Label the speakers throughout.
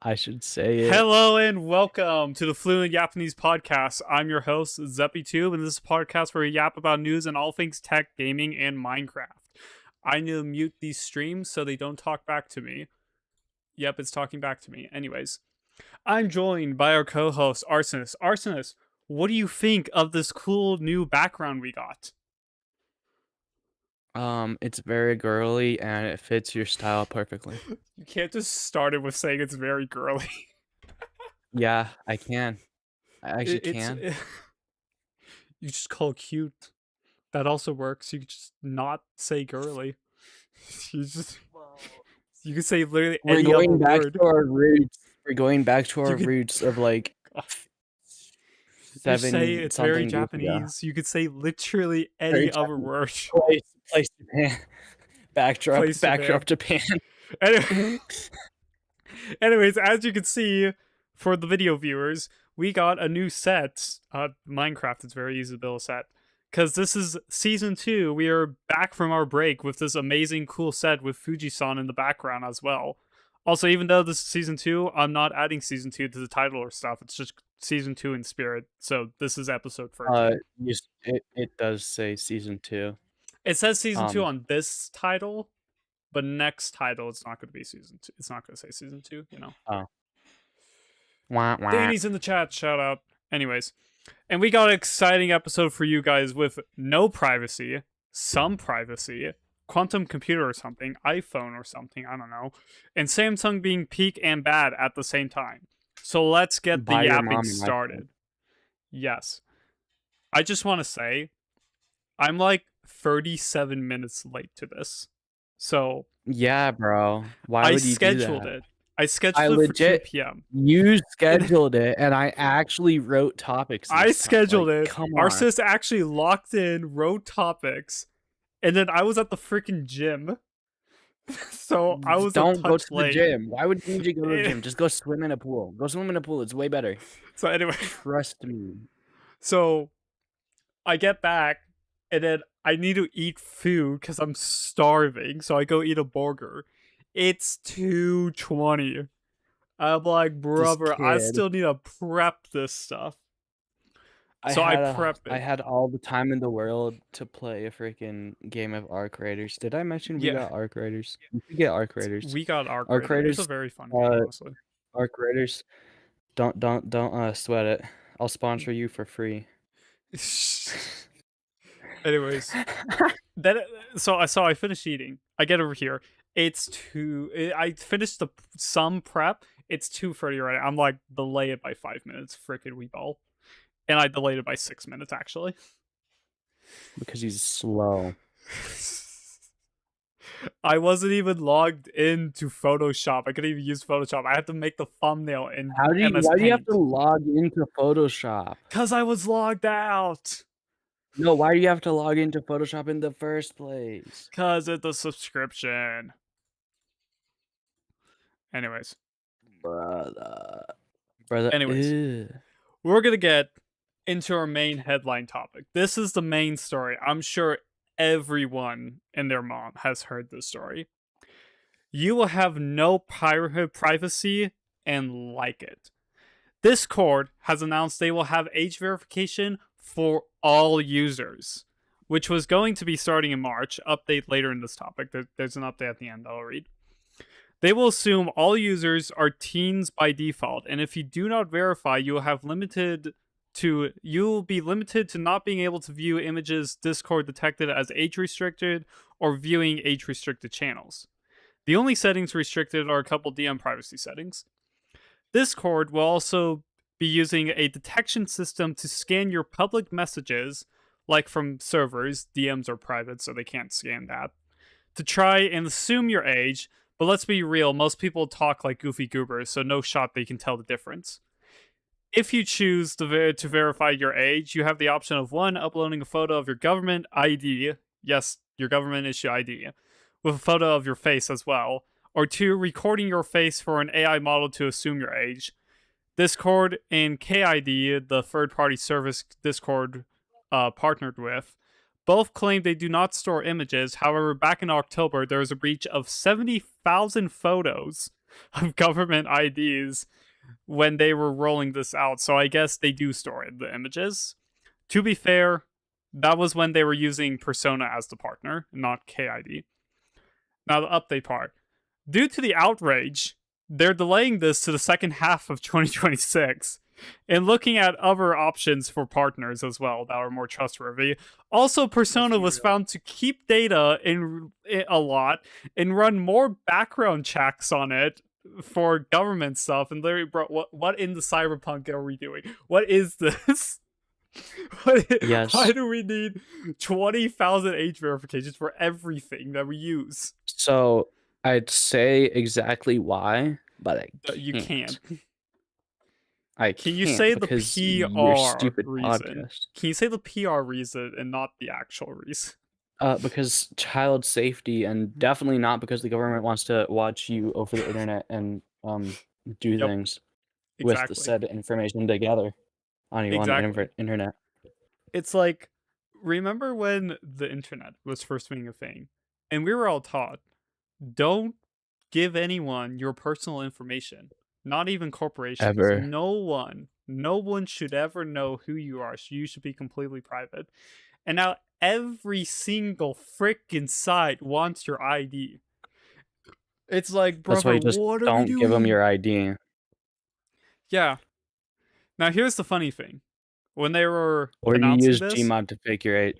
Speaker 1: I should say it.
Speaker 2: Hello and welcome to the Fluent Japanese Podcast. I'm your host, ZeppyTube, and this is a podcast where we yap about news and all things tech, gaming, and Minecraft. I need to mute these streams so they don't talk back to me. Yep, it's talking back to me. Anyways, I'm joined by our co-host, Arsonist. Arsonist, what do you think of this cool new background we got?
Speaker 1: It's very girly and it fits your style perfectly.
Speaker 2: You can't just start it with saying it's very girly.
Speaker 1: Yeah, I can. I actually can.
Speaker 2: You just call it cute. That also works. You can just not say girly. You can say literally
Speaker 1: We're
Speaker 2: any
Speaker 1: going
Speaker 2: other
Speaker 1: back
Speaker 2: word.
Speaker 1: to our roots. We're going back to our
Speaker 2: could-
Speaker 1: roots of like
Speaker 2: You say
Speaker 1: 7
Speaker 2: it's very
Speaker 1: something years ago.
Speaker 2: Japanese. You could say literally any
Speaker 1: Very
Speaker 2: other word.
Speaker 1: Place Japan. Backdrop Japan.
Speaker 2: Anyways, as you can see, for the video viewers, we got a new set. Minecraft, it's very easy to build a set. Because this is Season 2, we are back from our break with this amazing, cool set with Fuji-san in the background as well. Also, even though this is Season 2, I'm not adding Season 2 to the title or stuff. It's just Season 2 in spirit. So this is Episode 13.
Speaker 1: It does say Season 2.
Speaker 2: It says Season 2 on this title, but next title, it's not going to be Season 2. It's not going to say Season 2, you know?
Speaker 1: Oh. Wah, wah.
Speaker 2: Danny's in the chat, shout out. Anyways, and we got an exciting episode for you guys with no privacy, some privacy, quantum computer or something, iPhone or something, I don't know, and Samsung being peak and bad at the same time. So let's get the yapping started. Yes. I just want to say, I'm like 37 minutes late to this. So
Speaker 1: yeah, bro. Why would you
Speaker 2: scheduled
Speaker 1: do that?
Speaker 2: it. I scheduled it for 2 p.m.
Speaker 1: You scheduled it, and I actually wrote topics.
Speaker 2: I scheduled
Speaker 1: it.
Speaker 2: Come on. Our sis actually locked in, wrote topics, and then I was at the freaking gym. So I was
Speaker 1: Don't go to
Speaker 2: late.
Speaker 1: the gym. Why would you need to go to the gym? Just go swim in a pool. Go swim in a pool. It's way better.
Speaker 2: So anyway,
Speaker 1: trust me.
Speaker 2: So I get back, and then I need to eat food because I'm starving. So I go eat a burger. It's 2:20. I'm like, brother, I still need to prep this stuff. I prep it.
Speaker 1: I had all the time in the world to play a freaking game of Arc Raiders. Did I mention we got Arc Raiders? We get Arc Raiders.
Speaker 2: We got Arc Raiders. It's a very fun game, honestly.
Speaker 1: Arc Raiders. Don't sweat it. I'll sponsor you for free.
Speaker 2: Anyways, so I finished eating. I get over here. I finished some prep. It's 2:30 right now. I'm like, delay it by 5 minutes, frickin' weeball. And I delayed it by 6 minutes, actually.
Speaker 1: Because he's slow.
Speaker 2: I wasn't even logged into Photoshop. I couldn't even use Photoshop. I had to make the thumbnail in
Speaker 1: Why do you have to log into Photoshop?
Speaker 2: Because I was logged out.
Speaker 1: No, why do you have to log into Photoshop in the first place?
Speaker 2: Because it's a subscription. Anyways.
Speaker 1: Brother.
Speaker 2: Anyways. We're going to get into our main headline topic. This is the main story. I'm sure everyone and their mom has heard this story. You will have no privacy and like it. Discord has announced they will have age verification for all users, which was going to be starting in March. Update later in this topic. There's an update at the end I'll read. They will assume all users are teens by default, and if you do not verify, you will be limited to not being able to view images Discord detected as age restricted or viewing age restricted channels. The only settings restricted are a couple DM privacy settings. Discord will also be using a detection system to scan your public messages, like from servers. DMs are private, so they can't scan that, to try and assume your age. But let's be real, most people talk like goofy goobers, so no shot they can tell the difference. If you choose to verify your age, you have the option of 1, uploading a photo of your government ID, yes, your government issue ID, with a photo of your face as well, or 2, recording your face for an AI model to assume your age. Discord and KID, the third-party service Discord partnered with, both claim they do not store images. However, back in October, there was a breach of 70,000 photos of government IDs when they were rolling this out. So I guess they do store the images. To be fair, that was when they were using Persona as the partner, not KID. Now the update part. Due to the outrage, they're delaying this to the second half of 2026 and looking at other options for partners as well that are more trustworthy. Also, Persona was found to keep data in a lot and run more background checks on it for government stuff. And literally, bro, what in the cyberpunk are we doing? What is this? Why
Speaker 1: Yes.
Speaker 2: do we need 20,000 age verifications for everything that we use?
Speaker 1: So I'd say exactly why, but I
Speaker 2: You can't.
Speaker 1: can't. I
Speaker 2: Can you
Speaker 1: can't
Speaker 2: say the
Speaker 1: because your
Speaker 2: PR
Speaker 1: stupid
Speaker 2: reason?
Speaker 1: podcast.
Speaker 2: Can you say the PR reason and not the actual reason?
Speaker 1: Because child safety, and definitely not because the government wants to watch you over the internet and do
Speaker 2: Yep,
Speaker 1: things with the
Speaker 2: exactly.
Speaker 1: said information together on you on the
Speaker 2: Exactly.
Speaker 1: internet.
Speaker 2: It's like, remember when the internet was first being a thing and we were all taught, don't give anyone your personal information, not even corporations.
Speaker 1: Ever.
Speaker 2: No one should ever know who you are. So you should be completely private. And now every single freaking site wants your ID. It's like,
Speaker 1: That's why
Speaker 2: brother,
Speaker 1: you just
Speaker 2: what are we
Speaker 1: don't give them
Speaker 2: doing?
Speaker 1: your ID.
Speaker 2: Yeah. Now here's the funny thing. When they were
Speaker 1: Or you
Speaker 2: announcing
Speaker 1: use
Speaker 2: this,
Speaker 1: Gmod to figure eight.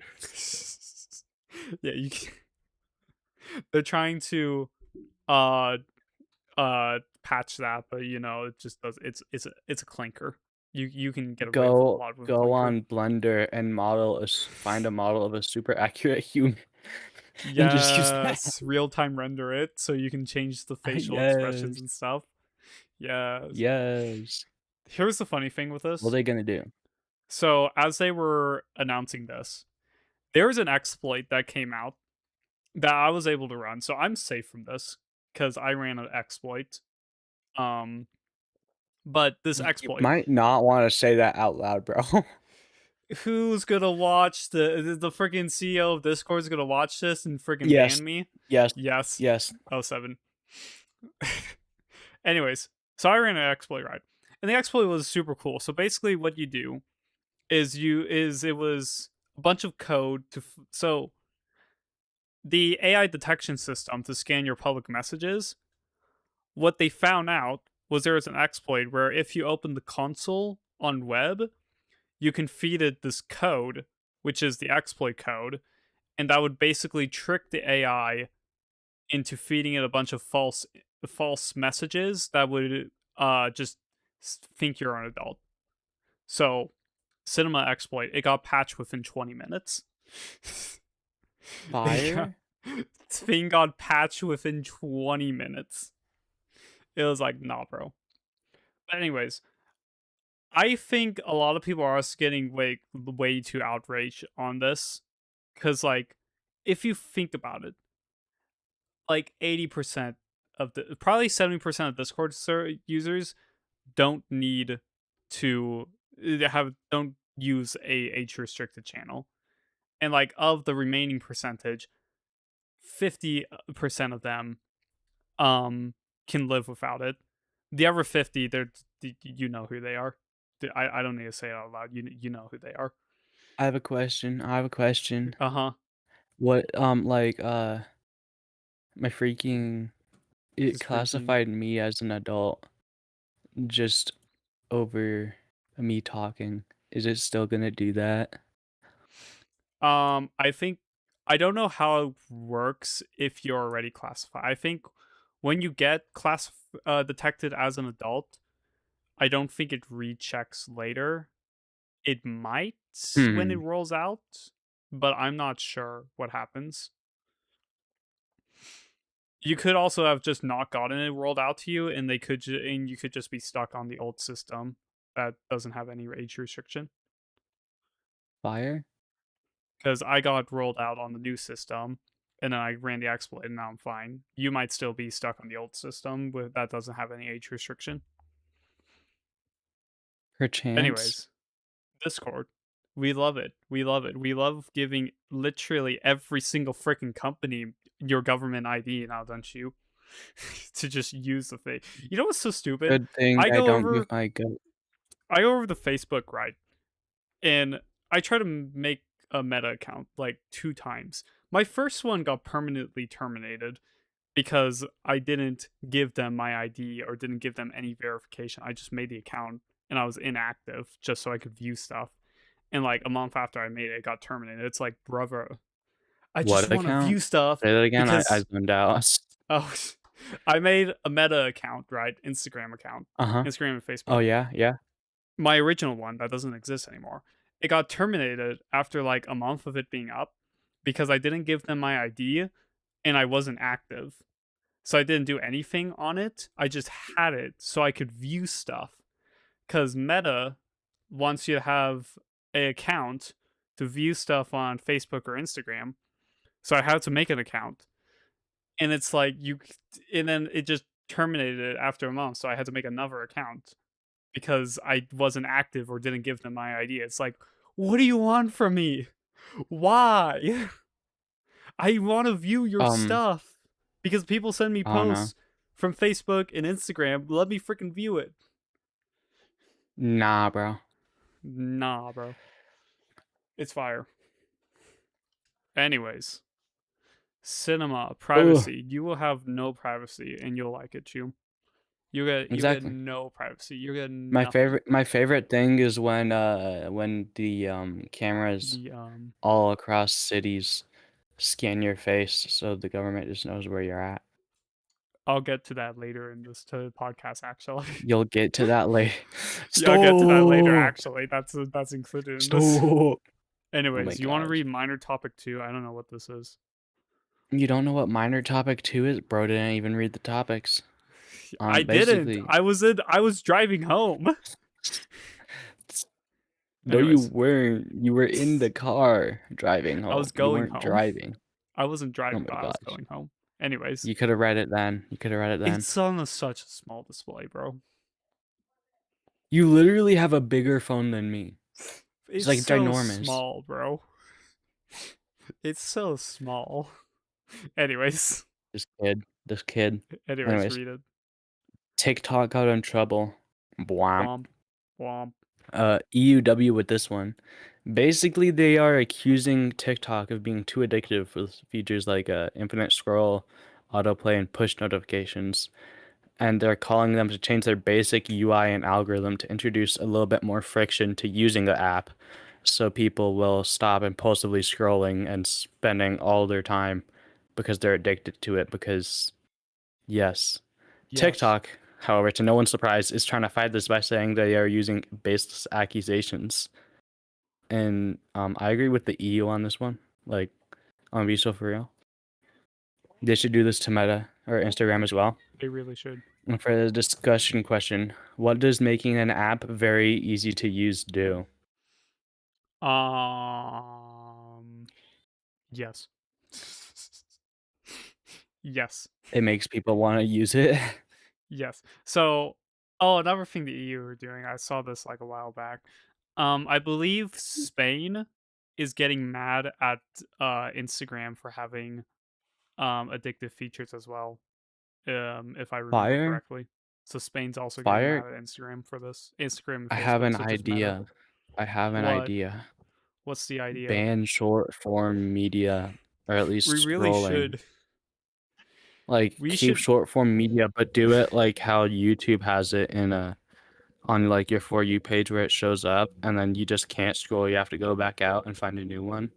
Speaker 2: yeah, they're trying to uh patch that, but it just does. It's a clinker. You can get away with a
Speaker 1: Go
Speaker 2: lot with
Speaker 1: go
Speaker 2: clinker.
Speaker 1: on Blender and find a model of a super accurate human and just use that.
Speaker 2: Yes, real time render it so you can change the facial expressions
Speaker 1: Yes.
Speaker 2: and stuff. Yes.
Speaker 1: Yes.
Speaker 2: Here's the funny thing with
Speaker 1: What are
Speaker 2: this.
Speaker 1: they gonna do?
Speaker 2: So as they were announcing this, there was an exploit that came out that I was able to run. So I'm safe from this because I ran an exploit. Um, but this
Speaker 1: You
Speaker 2: exploit,
Speaker 1: might not want to say that out loud, bro.
Speaker 2: who's gonna watch the freaking CEO of Discord is gonna watch this and freaking
Speaker 1: Yes.
Speaker 2: ban me?
Speaker 1: Yes.
Speaker 2: Yes.
Speaker 1: Yes.
Speaker 2: Oh, 07. Anyways, so I ran an exploit, right? And the exploit was super cool. So basically, what you do is it was a bunch of code so the AI detection system to scan your public messages. What they found out was there was an exploit where if you open the console on web, you can feed it this code, which is the exploit code, and that would basically trick the AI into feeding it a bunch of false messages that would just think you're an adult. So, cinema exploit, it got patched within 20 minutes.
Speaker 1: Fire?
Speaker 2: Thing got patched within 20 minutes. It was like, nah, bro. But anyways, I think a lot of people are also getting way too outraged on this. Because, like, if you think about it, like 80% of probably 70% of Discord users don't need to don't use a age restricted channel. And like of the remaining percentage, 50% of them can live without it. The other 50, you know who they are. I don't need to say it out loud. You know who they are.
Speaker 1: I have a question.
Speaker 2: Uh-huh.
Speaker 1: What my freaking it
Speaker 2: His freaking
Speaker 1: classified me as an adult just over me talking. Is it still gonna do that?
Speaker 2: I think I don't know how it works if you're already classified. I think when you get detected as an adult, I don't think it rechecks later. It might when it
Speaker 1: Hmm.
Speaker 2: rolls out, but I'm not sure what happens. You could also have just not gotten it rolled out to you, and and you could just be stuck on the old system that doesn't have any age restriction.
Speaker 1: Fire?
Speaker 2: Because I got rolled out on the new system, and then I ran the exploit, and now I'm fine. You might still be stuck on the old system that doesn't have any age restriction.
Speaker 1: Perchance?
Speaker 2: Anyways, Discord. We love it. We love it. We love giving literally every single freaking company your government ID now, don't you? to just use the thing. You know what's so stupid?
Speaker 1: Good thing
Speaker 2: I
Speaker 1: I
Speaker 2: go
Speaker 1: don't use
Speaker 2: over
Speaker 1: my goat.
Speaker 2: the Facebook, right? And I try to make a meta account like 2 times. My first one got permanently terminated because I didn't give them my ID or didn't give them any verification. I just made the account and I was inactive just so I could view stuff. And like a month after I made it, it got terminated. It's like, brother, I just
Speaker 1: What
Speaker 2: want to view
Speaker 1: account?
Speaker 2: stuff
Speaker 1: Say that again. I
Speaker 2: because
Speaker 1: zoned out.
Speaker 2: oh, I made a meta account, right? Instagram account,
Speaker 1: Uh-huh.
Speaker 2: Instagram and
Speaker 1: Oh
Speaker 2: Facebook.
Speaker 1: yeah, yeah.
Speaker 2: My original one that doesn't exist anymore. It got terminated after like a month of it being up because I didn't give them my ID and I wasn't active. So I didn't do anything on it. I just had it so I could view stuff. Cuz Meta wants you to have a account to view stuff on Facebook or Instagram. So I had to make an account. And it's like and then it just terminated it after a month, so I had to make another account because I wasn't active or didn't give them my ID. It's like, what do you want from me? Why? I want to view your
Speaker 1: Um,
Speaker 2: stuff because people send me
Speaker 1: I don't know.
Speaker 2: posts from Facebook and Instagram. Let me freaking view it.
Speaker 1: Nah, bro.
Speaker 2: Nah, bro. It's fire. Anyways, cinema,
Speaker 1: Ugh.
Speaker 2: privacy. You will have no privacy and you'll like it, Chew. You get
Speaker 1: Exactly.
Speaker 2: no privacy. You get
Speaker 1: My
Speaker 2: nothing.
Speaker 1: favorite thing is when the cameras
Speaker 2: The
Speaker 1: all across cities scan your face so the government just knows where you're at.
Speaker 2: I'll get to that later in this podcast actually.
Speaker 1: You'll get to that later.
Speaker 2: Yeah, I'll get to that later
Speaker 1: Stop.
Speaker 2: actually. That's included in this.
Speaker 1: Stop. Oh my
Speaker 2: Anyways, you want to
Speaker 1: gosh.
Speaker 2: read minor topic 2? I don't know what this is.
Speaker 1: You don't know what minor topic 2 is? Bro didn't even read the topics.
Speaker 2: I didn't.
Speaker 1: Basically,
Speaker 2: I was driving home.
Speaker 1: no, you
Speaker 2: Anyways,
Speaker 1: weren't. You were in the car driving
Speaker 2: I was
Speaker 1: home. You
Speaker 2: going
Speaker 1: weren't
Speaker 2: home.
Speaker 1: driving.
Speaker 2: I wasn't
Speaker 1: Oh
Speaker 2: driving,
Speaker 1: my
Speaker 2: but I was
Speaker 1: gosh.
Speaker 2: going home. Anyways,
Speaker 1: You could have read it then. You could have read it then.
Speaker 2: it's on such a small display, bro.
Speaker 1: You literally have a bigger phone than me. It's
Speaker 2: It's
Speaker 1: like
Speaker 2: so
Speaker 1: ginormous.
Speaker 2: small, bro. It's so small. Anyways,
Speaker 1: This kid. Anyways,
Speaker 2: read it.
Speaker 1: TikTok got in trouble. Bwomp.
Speaker 2: Womp, womp.
Speaker 1: EUW with this one. Basically, they are accusing TikTok of being too addictive with features like infinite scroll, autoplay, and push notifications. And they're calling them to change their basic UI and algorithm to introduce a little bit more friction to using the app so people will stop impulsively scrolling and spending all their time because they're addicted to it. Because, yes,
Speaker 2: Yes.
Speaker 1: TikTok, however, to no one's surprise, is trying to fight this by saying they are using baseless accusations. And I agree with the EU on this one. Like, on be so for real. They should do this to Meta or Instagram as well.
Speaker 2: They really should.
Speaker 1: And for the discussion question, what does making an app very easy to use do?
Speaker 2: Yes. Yes.
Speaker 1: It makes people want to use it.
Speaker 2: Yes. So, another thing the EU are doing, I saw this like a while back. I believe Spain is getting mad at Instagram for having addictive features as well. If I remember
Speaker 1: Fire?
Speaker 2: correctly. So Spain's also getting mad
Speaker 1: Fire?
Speaker 2: at Instagram for this. Instagram and
Speaker 1: I have
Speaker 2: Facebook,
Speaker 1: an
Speaker 2: so just Meta.
Speaker 1: idea. I have an
Speaker 2: What?
Speaker 1: idea.
Speaker 2: What's the idea?
Speaker 1: Ban short form media, or at least
Speaker 2: We really
Speaker 1: scrolling.
Speaker 2: should.
Speaker 1: Like
Speaker 2: We
Speaker 1: keep
Speaker 2: should.
Speaker 1: short form media, but do it like how YouTube has it in a on like your For You page where it shows up, and then you just can't scroll. You have to go back out and find a new one.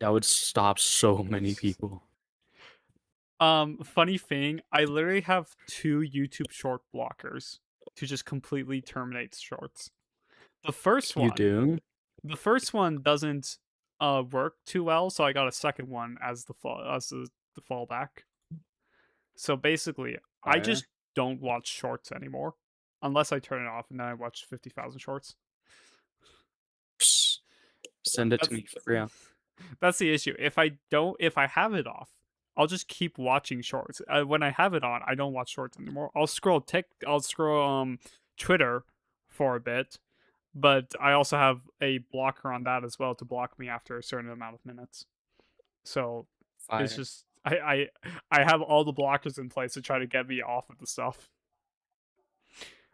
Speaker 1: That would stop so many people.
Speaker 2: Funny thing, I literally have 2 YouTube short blockers to just completely terminate shorts. The first
Speaker 1: You
Speaker 2: one,
Speaker 1: do?
Speaker 2: doesn't work too well, so I got a second one as the fallback. So basically, I
Speaker 1: Fire.
Speaker 2: just don't watch shorts anymore unless I turn it off and then I watch 50,000 shorts.
Speaker 1: Psst. Send it to
Speaker 2: That's
Speaker 1: me for real.
Speaker 2: that's the issue. If I have it off, I'll just keep watching shorts. When I have it on, I don't watch shorts anymore. I'll scroll Twitter for a bit, but I also have a blocker on that as well to block me after a certain amount of minutes. So it's
Speaker 1: Fire.
Speaker 2: just I I have all the blockers in place to try to get me off of the stuff.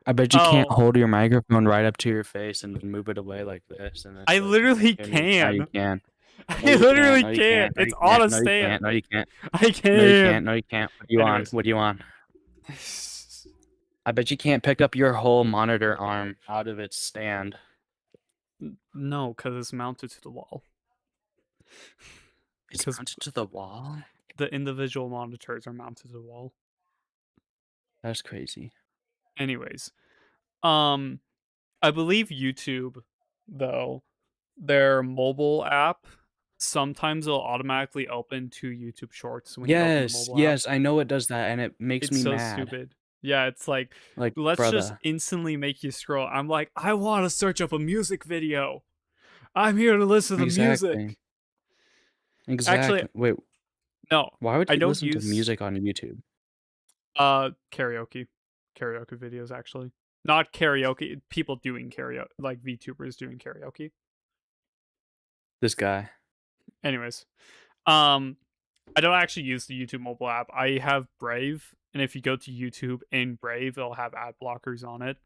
Speaker 1: I bet you can't
Speaker 2: Oh,
Speaker 1: hold your microphone right up to your face and then move it away like this, and
Speaker 2: I
Speaker 1: it's like you can't
Speaker 2: literally
Speaker 1: hear me. Now you
Speaker 2: can.
Speaker 1: can. No,
Speaker 2: I
Speaker 1: you can't.
Speaker 2: literally
Speaker 1: No, you
Speaker 2: can't.
Speaker 1: can't. No,
Speaker 2: It's
Speaker 1: you
Speaker 2: on
Speaker 1: can't.
Speaker 2: a
Speaker 1: No, you
Speaker 2: stand.
Speaker 1: can't. No, you can't.
Speaker 2: I
Speaker 1: No, you
Speaker 2: can.
Speaker 1: can't. No, you can't. What do you on?
Speaker 2: Anyways.
Speaker 1: What do you on? I bet you can't pick up your whole monitor arm out of its stand.
Speaker 2: No, because it's mounted to the wall.
Speaker 1: It's
Speaker 2: Because
Speaker 1: mounted to the wall?
Speaker 2: the individual monitors are mounted to the wall.
Speaker 1: That's crazy.
Speaker 2: Anyways, I believe YouTube, though, their mobile app, sometimes it'll automatically open to YouTube Shorts when you open the
Speaker 1: Yes,
Speaker 2: mobile app.
Speaker 1: yes, I know it does that, and it makes
Speaker 2: It's
Speaker 1: me
Speaker 2: so
Speaker 1: mad.
Speaker 2: stupid. Yeah, it's like,
Speaker 1: Like,
Speaker 2: let's just
Speaker 1: brother.
Speaker 2: instantly make you scroll. I'm like, I want to search up a music video. I'm here to listen to
Speaker 1: Exactly.
Speaker 2: music. Actually,
Speaker 1: Exactly. Wait,
Speaker 2: no,
Speaker 1: why would
Speaker 2: I
Speaker 1: you
Speaker 2: don't
Speaker 1: listen to
Speaker 2: use
Speaker 1: music on YouTube?
Speaker 2: karaoke videos actually. Not karaoke, people doing karaoke, like VTubers doing karaoke.
Speaker 1: This guy.
Speaker 2: Anyways, um I don't actually use the YouTube mobile app. I have Brave, and if you go to YouTube in Brave, it'll have ad blockers on it.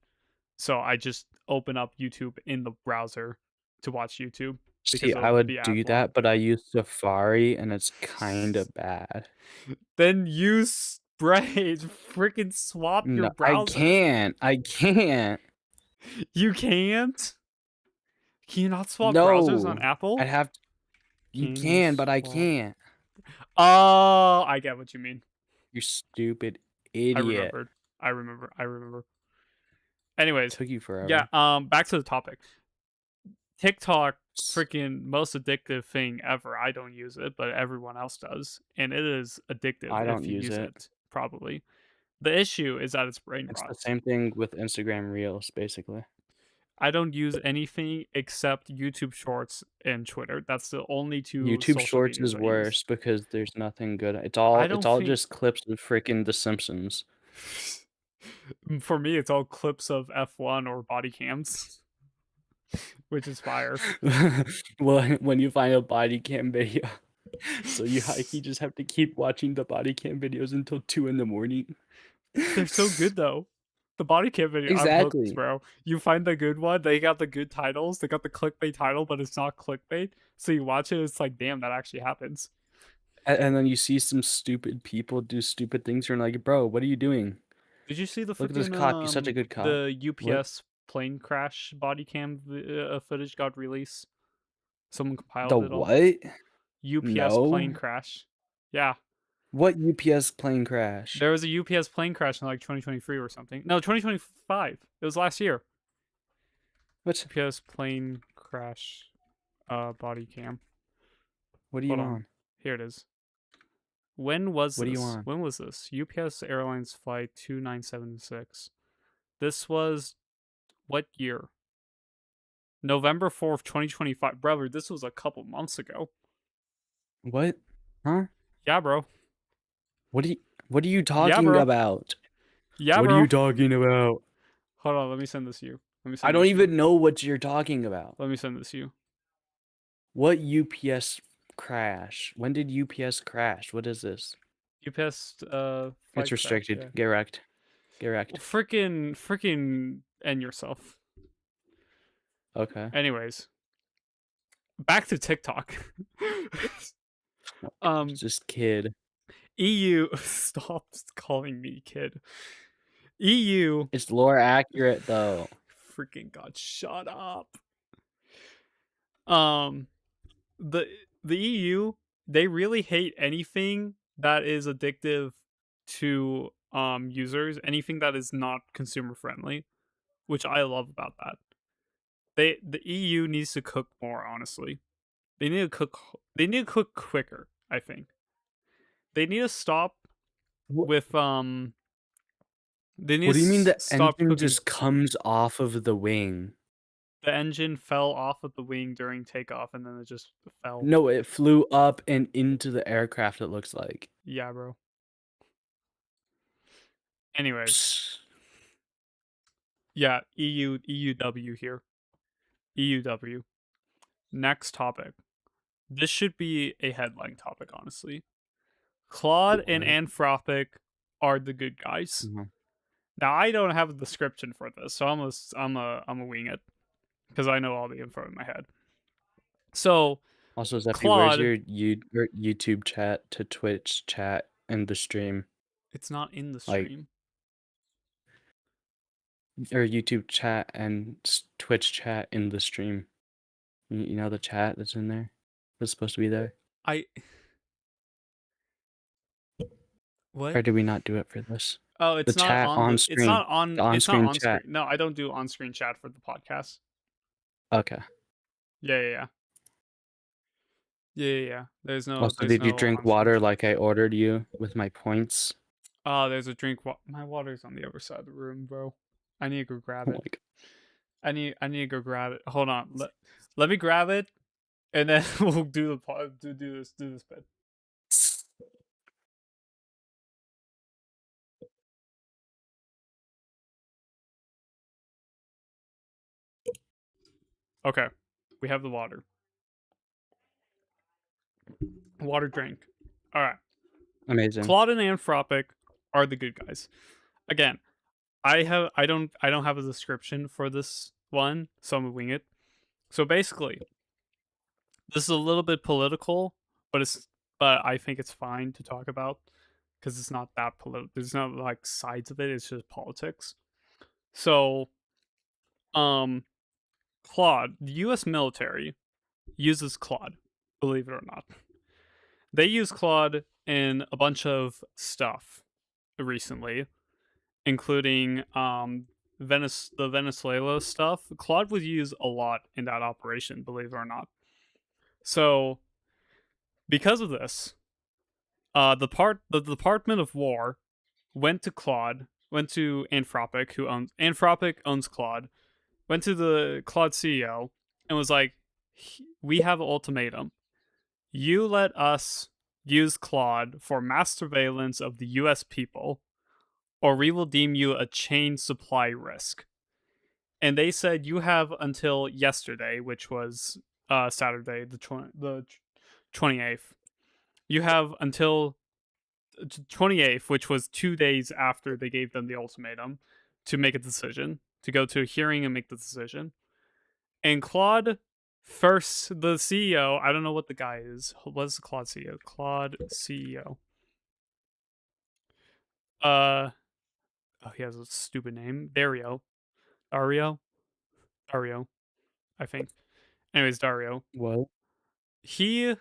Speaker 2: So I just open up YouTube in the browser to watch YouTube because
Speaker 1: See, I
Speaker 2: it'll
Speaker 1: would
Speaker 2: be ad
Speaker 1: do
Speaker 2: blocked.
Speaker 1: that, but I use Safari, and it's kinda bad.
Speaker 2: Then use Brave. Freaking swap your
Speaker 1: No, I
Speaker 2: browser.
Speaker 1: can't. I can't.
Speaker 2: You can't? Can you not swap browsers on
Speaker 1: No.
Speaker 2: Apple?
Speaker 1: I'd have to. You
Speaker 2: Can you
Speaker 1: can, but I
Speaker 2: swap?
Speaker 1: can't.
Speaker 2: Oh, I get what you mean.
Speaker 1: You stupid
Speaker 2: I
Speaker 1: idiot.
Speaker 2: remembered. I remember. Anyways,
Speaker 1: Took you
Speaker 2: yeah,
Speaker 1: forever.
Speaker 2: back to the topic. TikTok,
Speaker 1: S-
Speaker 2: freaking most addictive thing ever. I don't use it, but everyone else does, and it is addictive
Speaker 1: I don't
Speaker 2: if you
Speaker 1: use
Speaker 2: use
Speaker 1: it.
Speaker 2: it, probably. The issue is that it's brain
Speaker 1: It's the
Speaker 2: rot.
Speaker 1: same thing with Instagram Reels, basically.
Speaker 2: I don't use anything except YouTube Shorts and Twitter. That's the only two
Speaker 1: YouTube
Speaker 2: social
Speaker 1: Shorts
Speaker 2: medias
Speaker 1: is
Speaker 2: I use.
Speaker 1: worse because there's nothing good.
Speaker 2: I
Speaker 1: It's
Speaker 2: don't
Speaker 1: all
Speaker 2: think
Speaker 1: just clips of freaking The Simpsons.
Speaker 2: for me it's all clips of F1 or body cams, which is fire.
Speaker 1: Well, when you find a body cam video, so you just have to keep watching the body cam videos until 2 in the morning.
Speaker 2: They're so good though. The body cam video, I'm hooked,
Speaker 1: Exactly.
Speaker 2: bro. You find the good one, they got the good titles, they got the clickbait title, but it's not clickbait. So you watch it, it's like, damn, that actually happens.
Speaker 1: And then you see some stupid people do stupid things. You're like, bro, what are you doing?
Speaker 2: Did you see the
Speaker 1: Look at this
Speaker 2: freaking
Speaker 1: cop. He's such a good cop.
Speaker 2: the
Speaker 1: What?
Speaker 2: UPS plane crash body cam footage got released? Someone
Speaker 1: The
Speaker 2: compiled it all.
Speaker 1: what?
Speaker 2: UPS plane
Speaker 1: No.
Speaker 2: crash. Yeah,
Speaker 1: What UPS plane crash?
Speaker 2: there was a UPS plane crash in like 2023 or something. No, 2025. It was last year.
Speaker 1: What?
Speaker 2: UPS plane crash body cam.
Speaker 1: What are
Speaker 2: Hold
Speaker 1: you
Speaker 2: on.
Speaker 1: on?
Speaker 2: Here it is. When was
Speaker 1: What are you
Speaker 2: this?
Speaker 1: on?
Speaker 2: When was this? UPS Airlines flight 2976. This was what year? November 4th, 2025. Brother, this was a couple months ago.
Speaker 1: What? Huh?
Speaker 2: Yeah, bro.
Speaker 1: What are you What are you
Speaker 2: Yeah,
Speaker 1: talking
Speaker 2: bro.
Speaker 1: about?
Speaker 2: Yeah,
Speaker 1: What are you
Speaker 2: bro.
Speaker 1: talking about?
Speaker 2: Hold on, let me send this to you. Let me
Speaker 1: I
Speaker 2: send
Speaker 1: don't
Speaker 2: this to you.
Speaker 1: even know what you're talking about.
Speaker 2: Let me send this to you.
Speaker 1: What UPS crash? When did UPS crash? What is this?
Speaker 2: UPS
Speaker 1: It's
Speaker 2: flight crash,
Speaker 1: restricted.
Speaker 2: yeah.
Speaker 1: Get wrecked. Get
Speaker 2: Well,
Speaker 1: wrecked.
Speaker 2: freaking end yourself.
Speaker 1: Okay.
Speaker 2: Anyways, back to TikTok.
Speaker 1: It's just kid.
Speaker 2: EU stop calling me kid. EU
Speaker 1: It's lore accurate though.
Speaker 2: freaking god, shut up. Um the EU, they really hate anything that is addictive to users, anything that is not consumer friendly, which I love about that. The EU needs to cook more, honestly. They need to cook quicker, I think. They need to stop
Speaker 1: What,
Speaker 2: with they need
Speaker 1: what
Speaker 2: to
Speaker 1: do you mean the
Speaker 2: stop
Speaker 1: engine
Speaker 2: cooking.
Speaker 1: just comes off of the wing?
Speaker 2: The engine fell off of the wing during takeoff and then it just fell.
Speaker 1: No, it flew up and into the aircraft, it looks like.
Speaker 2: Yeah, bro. Anyways,
Speaker 1: Psst.
Speaker 2: yeah, EUW here. EUW. Next topic. This should be a headline topic, honestly. Claude and
Speaker 1: What?
Speaker 2: Anthropic are the good guys.
Speaker 1: Mhm.
Speaker 2: Now I don't have a description for this, so I'm a wing it because I know all the info in my head. So
Speaker 1: Also, Zephy, where's
Speaker 2: Claude,
Speaker 1: your YouTube chat to Twitch chat in the stream?
Speaker 2: it's not in the
Speaker 1: Like,
Speaker 2: stream.
Speaker 1: or YouTube chat and Twitch chat in the stream. You know the chat that's in there? That's supposed to be there?
Speaker 2: I what?
Speaker 1: Or did we not do it for this?
Speaker 2: Oh,
Speaker 1: The chat on screen. The
Speaker 2: it's not
Speaker 1: on-screen
Speaker 2: on
Speaker 1: chat.
Speaker 2: screen. No, I don't do on screen chat for the podcast.
Speaker 1: Okay.
Speaker 2: Yeah. Yeah.
Speaker 1: Also,
Speaker 2: There's
Speaker 1: did you
Speaker 2: no
Speaker 1: drink
Speaker 2: on screen
Speaker 1: water
Speaker 2: chat.
Speaker 1: like I ordered you with my points?
Speaker 2: Oh, there's a drink. My water's on the other side of the room, bro. I need to go grab
Speaker 1: Oh
Speaker 2: it.
Speaker 1: my god.
Speaker 2: I need to go grab it. Hold on. Let me grab it, and then we'll do this bit. Okay, we have the water. Water drink. All right.
Speaker 1: Amazing.
Speaker 2: Claude and Anthropic are the good guys. Again, I don't have a description for this one, so I'm gonna wing it. So basically, this is a little bit political, but I think it's fine to talk about because it's not that political. There's not like sides of it. It's just politics. So, um, Claude, the U.S. military uses Claude. Believe it or not, they use Claude in a bunch of stuff recently, including the Venezuela stuff. Claude was used a lot in that operation. Believe it or not. So because of this, the Department of War went to Anthropic owns Claude, went to the Claude CEO and was like, "We have an ultimatum. You let us use Claude for mass surveillance of the U.S. people, or we will deem you a chain supply risk." And they said you have until yesterday, which was Saturday, the 28th. You have until 28th, which was 2 days after they gave them the ultimatum, to make a decision, to go to a hearing and make the decision. And Claude, first, the CEO, I don't know what the guy is. What's the Claude CEO? Claude CEO. Oh, he has a stupid name. Dario, I think. Anyways, Dario.
Speaker 1: What?
Speaker 2: He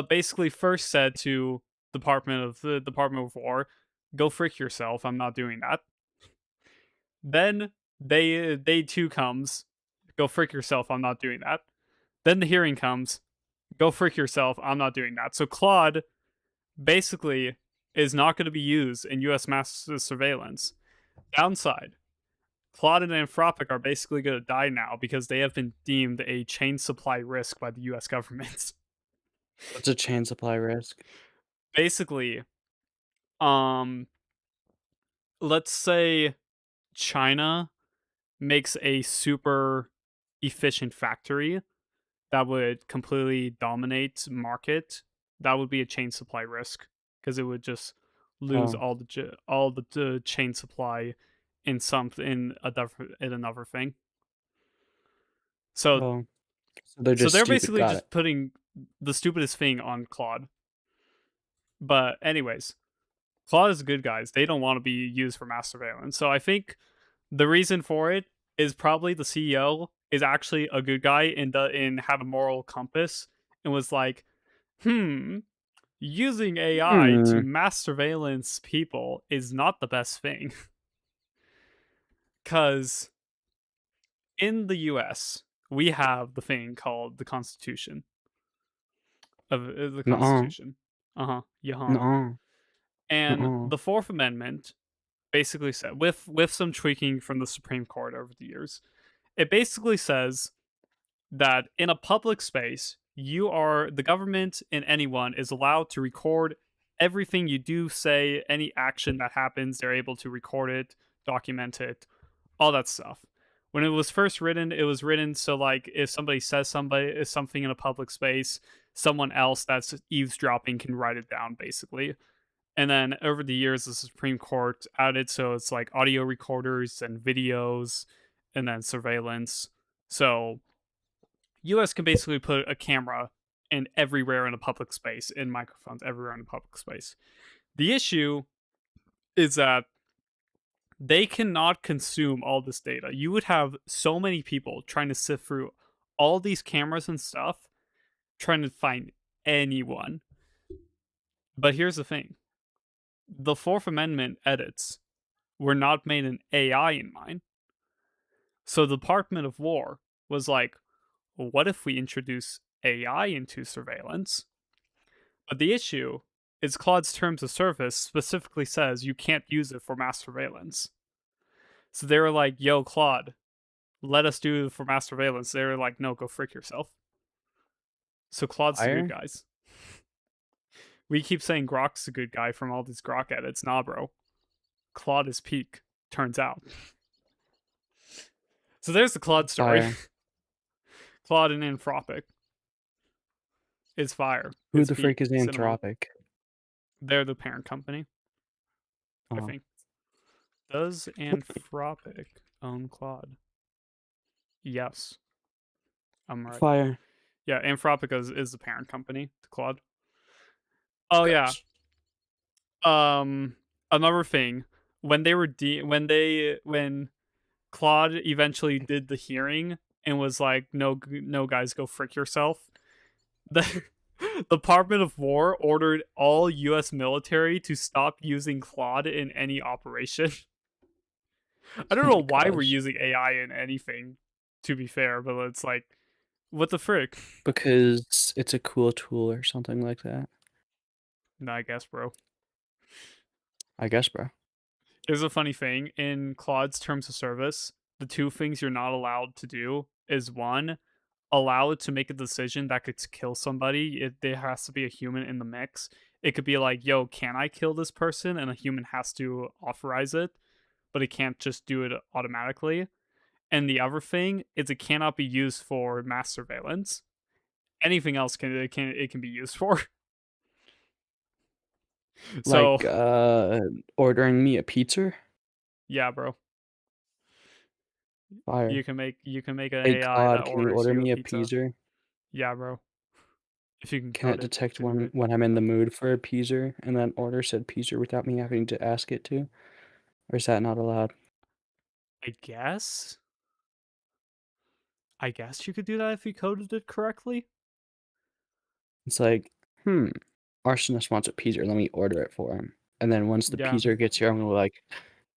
Speaker 2: basically first said to the Department of War, "Go frick yourself. I'm not doing that." Then day two comes, "Go frick yourself. I'm not doing that." Then the hearing comes, "Go frick yourself. I'm not doing that." So Claude basically is not going to be used in U.S. mass surveillance. Downside: Claude and Anthropic are basically going to die now because they have been deemed a chain supply risk by the U.S. government.
Speaker 1: What's a chain supply risk?
Speaker 2: Basically, um, let's say China makes a super efficient factory that would completely dominate market. That would be a chain supply risk because it would just lose
Speaker 1: Oh.
Speaker 2: all the chain supply in another thing. So
Speaker 1: Oh. So they're
Speaker 2: so
Speaker 1: just
Speaker 2: they're
Speaker 1: stupid.
Speaker 2: basically
Speaker 1: Got it.
Speaker 2: just putting the stupidest thing on Claude. But anyways, Claude is good guys. They don't want to be used for mass surveillance. So I think the reason for it is probably the CEO is actually a good guy and had a moral compass and was like, using AI to
Speaker 1: Hmm.
Speaker 2: mass surveillance people is not the best thing. Cause in the US, we have the thing called the Constitution. The
Speaker 1: Nuh-uh.
Speaker 2: Constitution. Uh-huh. Yeah.
Speaker 1: Nuh-uh.
Speaker 2: And
Speaker 1: Nuh-uh.
Speaker 2: the Fourth Amendment basically said, with some tweaking from the Supreme Court over the years, it basically says that in a public space, the government and anyone is allowed to record everything you do, say, any action that happens. They're able to record it, document it, all that stuff. When it was first written, it was written so like if somebody says something in a public space, someone else that's eavesdropping can write it down, basically. And then over the years, the Supreme Court added so it's like audio recorders and videos and then surveillance. So US can basically put a camera in everywhere in a public space and microphones everywhere in a public space. The issue is that they cannot consume all this data. You would have so many people trying to sift through all these cameras and stuff, trying to find anyone. But here's the thing, the Fourth Amendment edits were not made in AI in mind. So the Department of War was like, well, what if we introduce AI into surveillance? But the issue is Claude's terms of service specifically says you can't use it for mass surveillance. So they were like, yo, Claude, let us do it for mass surveillance. They were like, no, go frick yourself. So Claude's the good
Speaker 1: Fire.
Speaker 2: guys. We keep saying Grok's the good guy from all these Grok edits. Nah, bro. Claude is peak, turns out. So there's the Claude story.
Speaker 1: Fire.
Speaker 2: Claude and Anthropic. It's fire.
Speaker 1: Who
Speaker 2: It's
Speaker 1: the frick is
Speaker 2: peak cinema.
Speaker 1: Anthropic?
Speaker 2: They're the parent company, I
Speaker 1: Oh,
Speaker 2: think. Does Anthropic own Claude? Yes. I'm right.
Speaker 1: fire.
Speaker 2: Yeah, Anthropic is the parent company to Claude. Oh yeah. Another thing, when they were when Claude eventually did the hearing and was like, no guys, go frick yourself. The Department of War ordered all US military to stop using Claude in any operation. I don't know why we're using AI in anything, to be fair, but it's like, what the frick?
Speaker 1: Because it's a cool tool or something like that.
Speaker 2: No, I guess, bro.
Speaker 1: I guess, bro.
Speaker 2: Here's a funny thing. In Claude's terms of service, the two things you're not allowed to do is one, allow it to make a decision that could kill somebody. There has to be a human in the mix. It could be like, yo, can I kill this person? And a human has to authorize it, but it can't just do it automatically. And the other thing is it cannot be used for mass surveillance. Anything else it can be used for. So
Speaker 1: Like ordering me a pizza.
Speaker 2: yeah, bro.
Speaker 1: Fire.
Speaker 2: You can make an
Speaker 1: Hey
Speaker 2: AI that
Speaker 1: Claude, can you
Speaker 2: orders
Speaker 1: order
Speaker 2: you a
Speaker 1: me a
Speaker 2: pizza.
Speaker 1: pizza?
Speaker 2: Yeah, bro. If you can
Speaker 1: Can it
Speaker 2: code it
Speaker 1: detect
Speaker 2: to do it.
Speaker 1: when I'm in the mood for a pizza and then order said pizza without me having to ask it to? Or is that not allowed?
Speaker 2: I guess. I guess you could do that if you coded it correctly.
Speaker 1: It's like, Arsonist wants a pizza, let me order it for him. And then once the
Speaker 2: Yeah.
Speaker 1: pizza gets here, I'm gonna be like,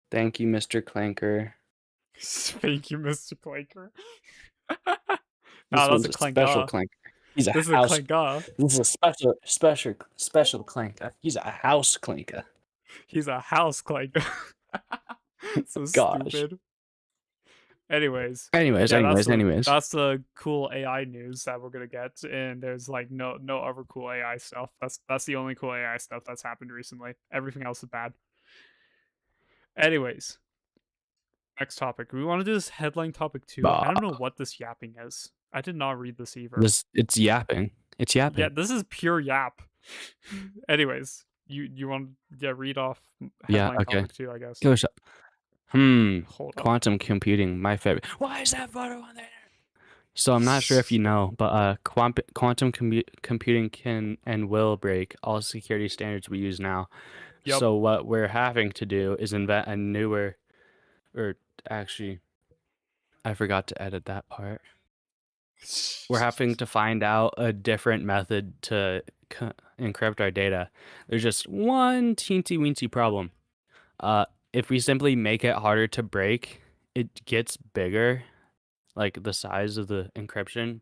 Speaker 1: thank you, Mr. Clanker.
Speaker 2: Thank you, Mr. Clanker.
Speaker 1: This
Speaker 2: That's
Speaker 1: one's
Speaker 2: a
Speaker 1: a special
Speaker 2: clanker.
Speaker 1: clanker. He's a
Speaker 2: This is a
Speaker 1: house.
Speaker 2: clanker.
Speaker 1: This is a special clanker. He's a house clanker.
Speaker 2: He's a house clanker. So
Speaker 1: Gosh.
Speaker 2: stupid. Anyways,
Speaker 1: Anyways.
Speaker 2: that's the cool AI news that we're gonna get, and there's like no other cool AI stuff. That's the only cool AI stuff that's happened recently. Everything else is bad. Anyways, next topic. We want to do this headline topic too. I don't know what this yapping is. I did not read this either.
Speaker 1: It's yapping. It's yapping.
Speaker 2: Yeah, this is pure yap. Anyways, you want to read off headline topic too, I guess.
Speaker 1: Go shut.
Speaker 2: Hold up.
Speaker 1: Quantum computing, my favorite. Why is that photo on there? So I'm not sure if you know, but quantum computing can and will break all security standards we use now.
Speaker 2: Yep.
Speaker 1: So what we're having to do is invent a newer, or actually, I forgot to edit that part. We're having to find out a different method to encrypt our data. There's just one teensy-weensy problem. If we simply make it harder to break, it gets bigger. Like the size of the encryption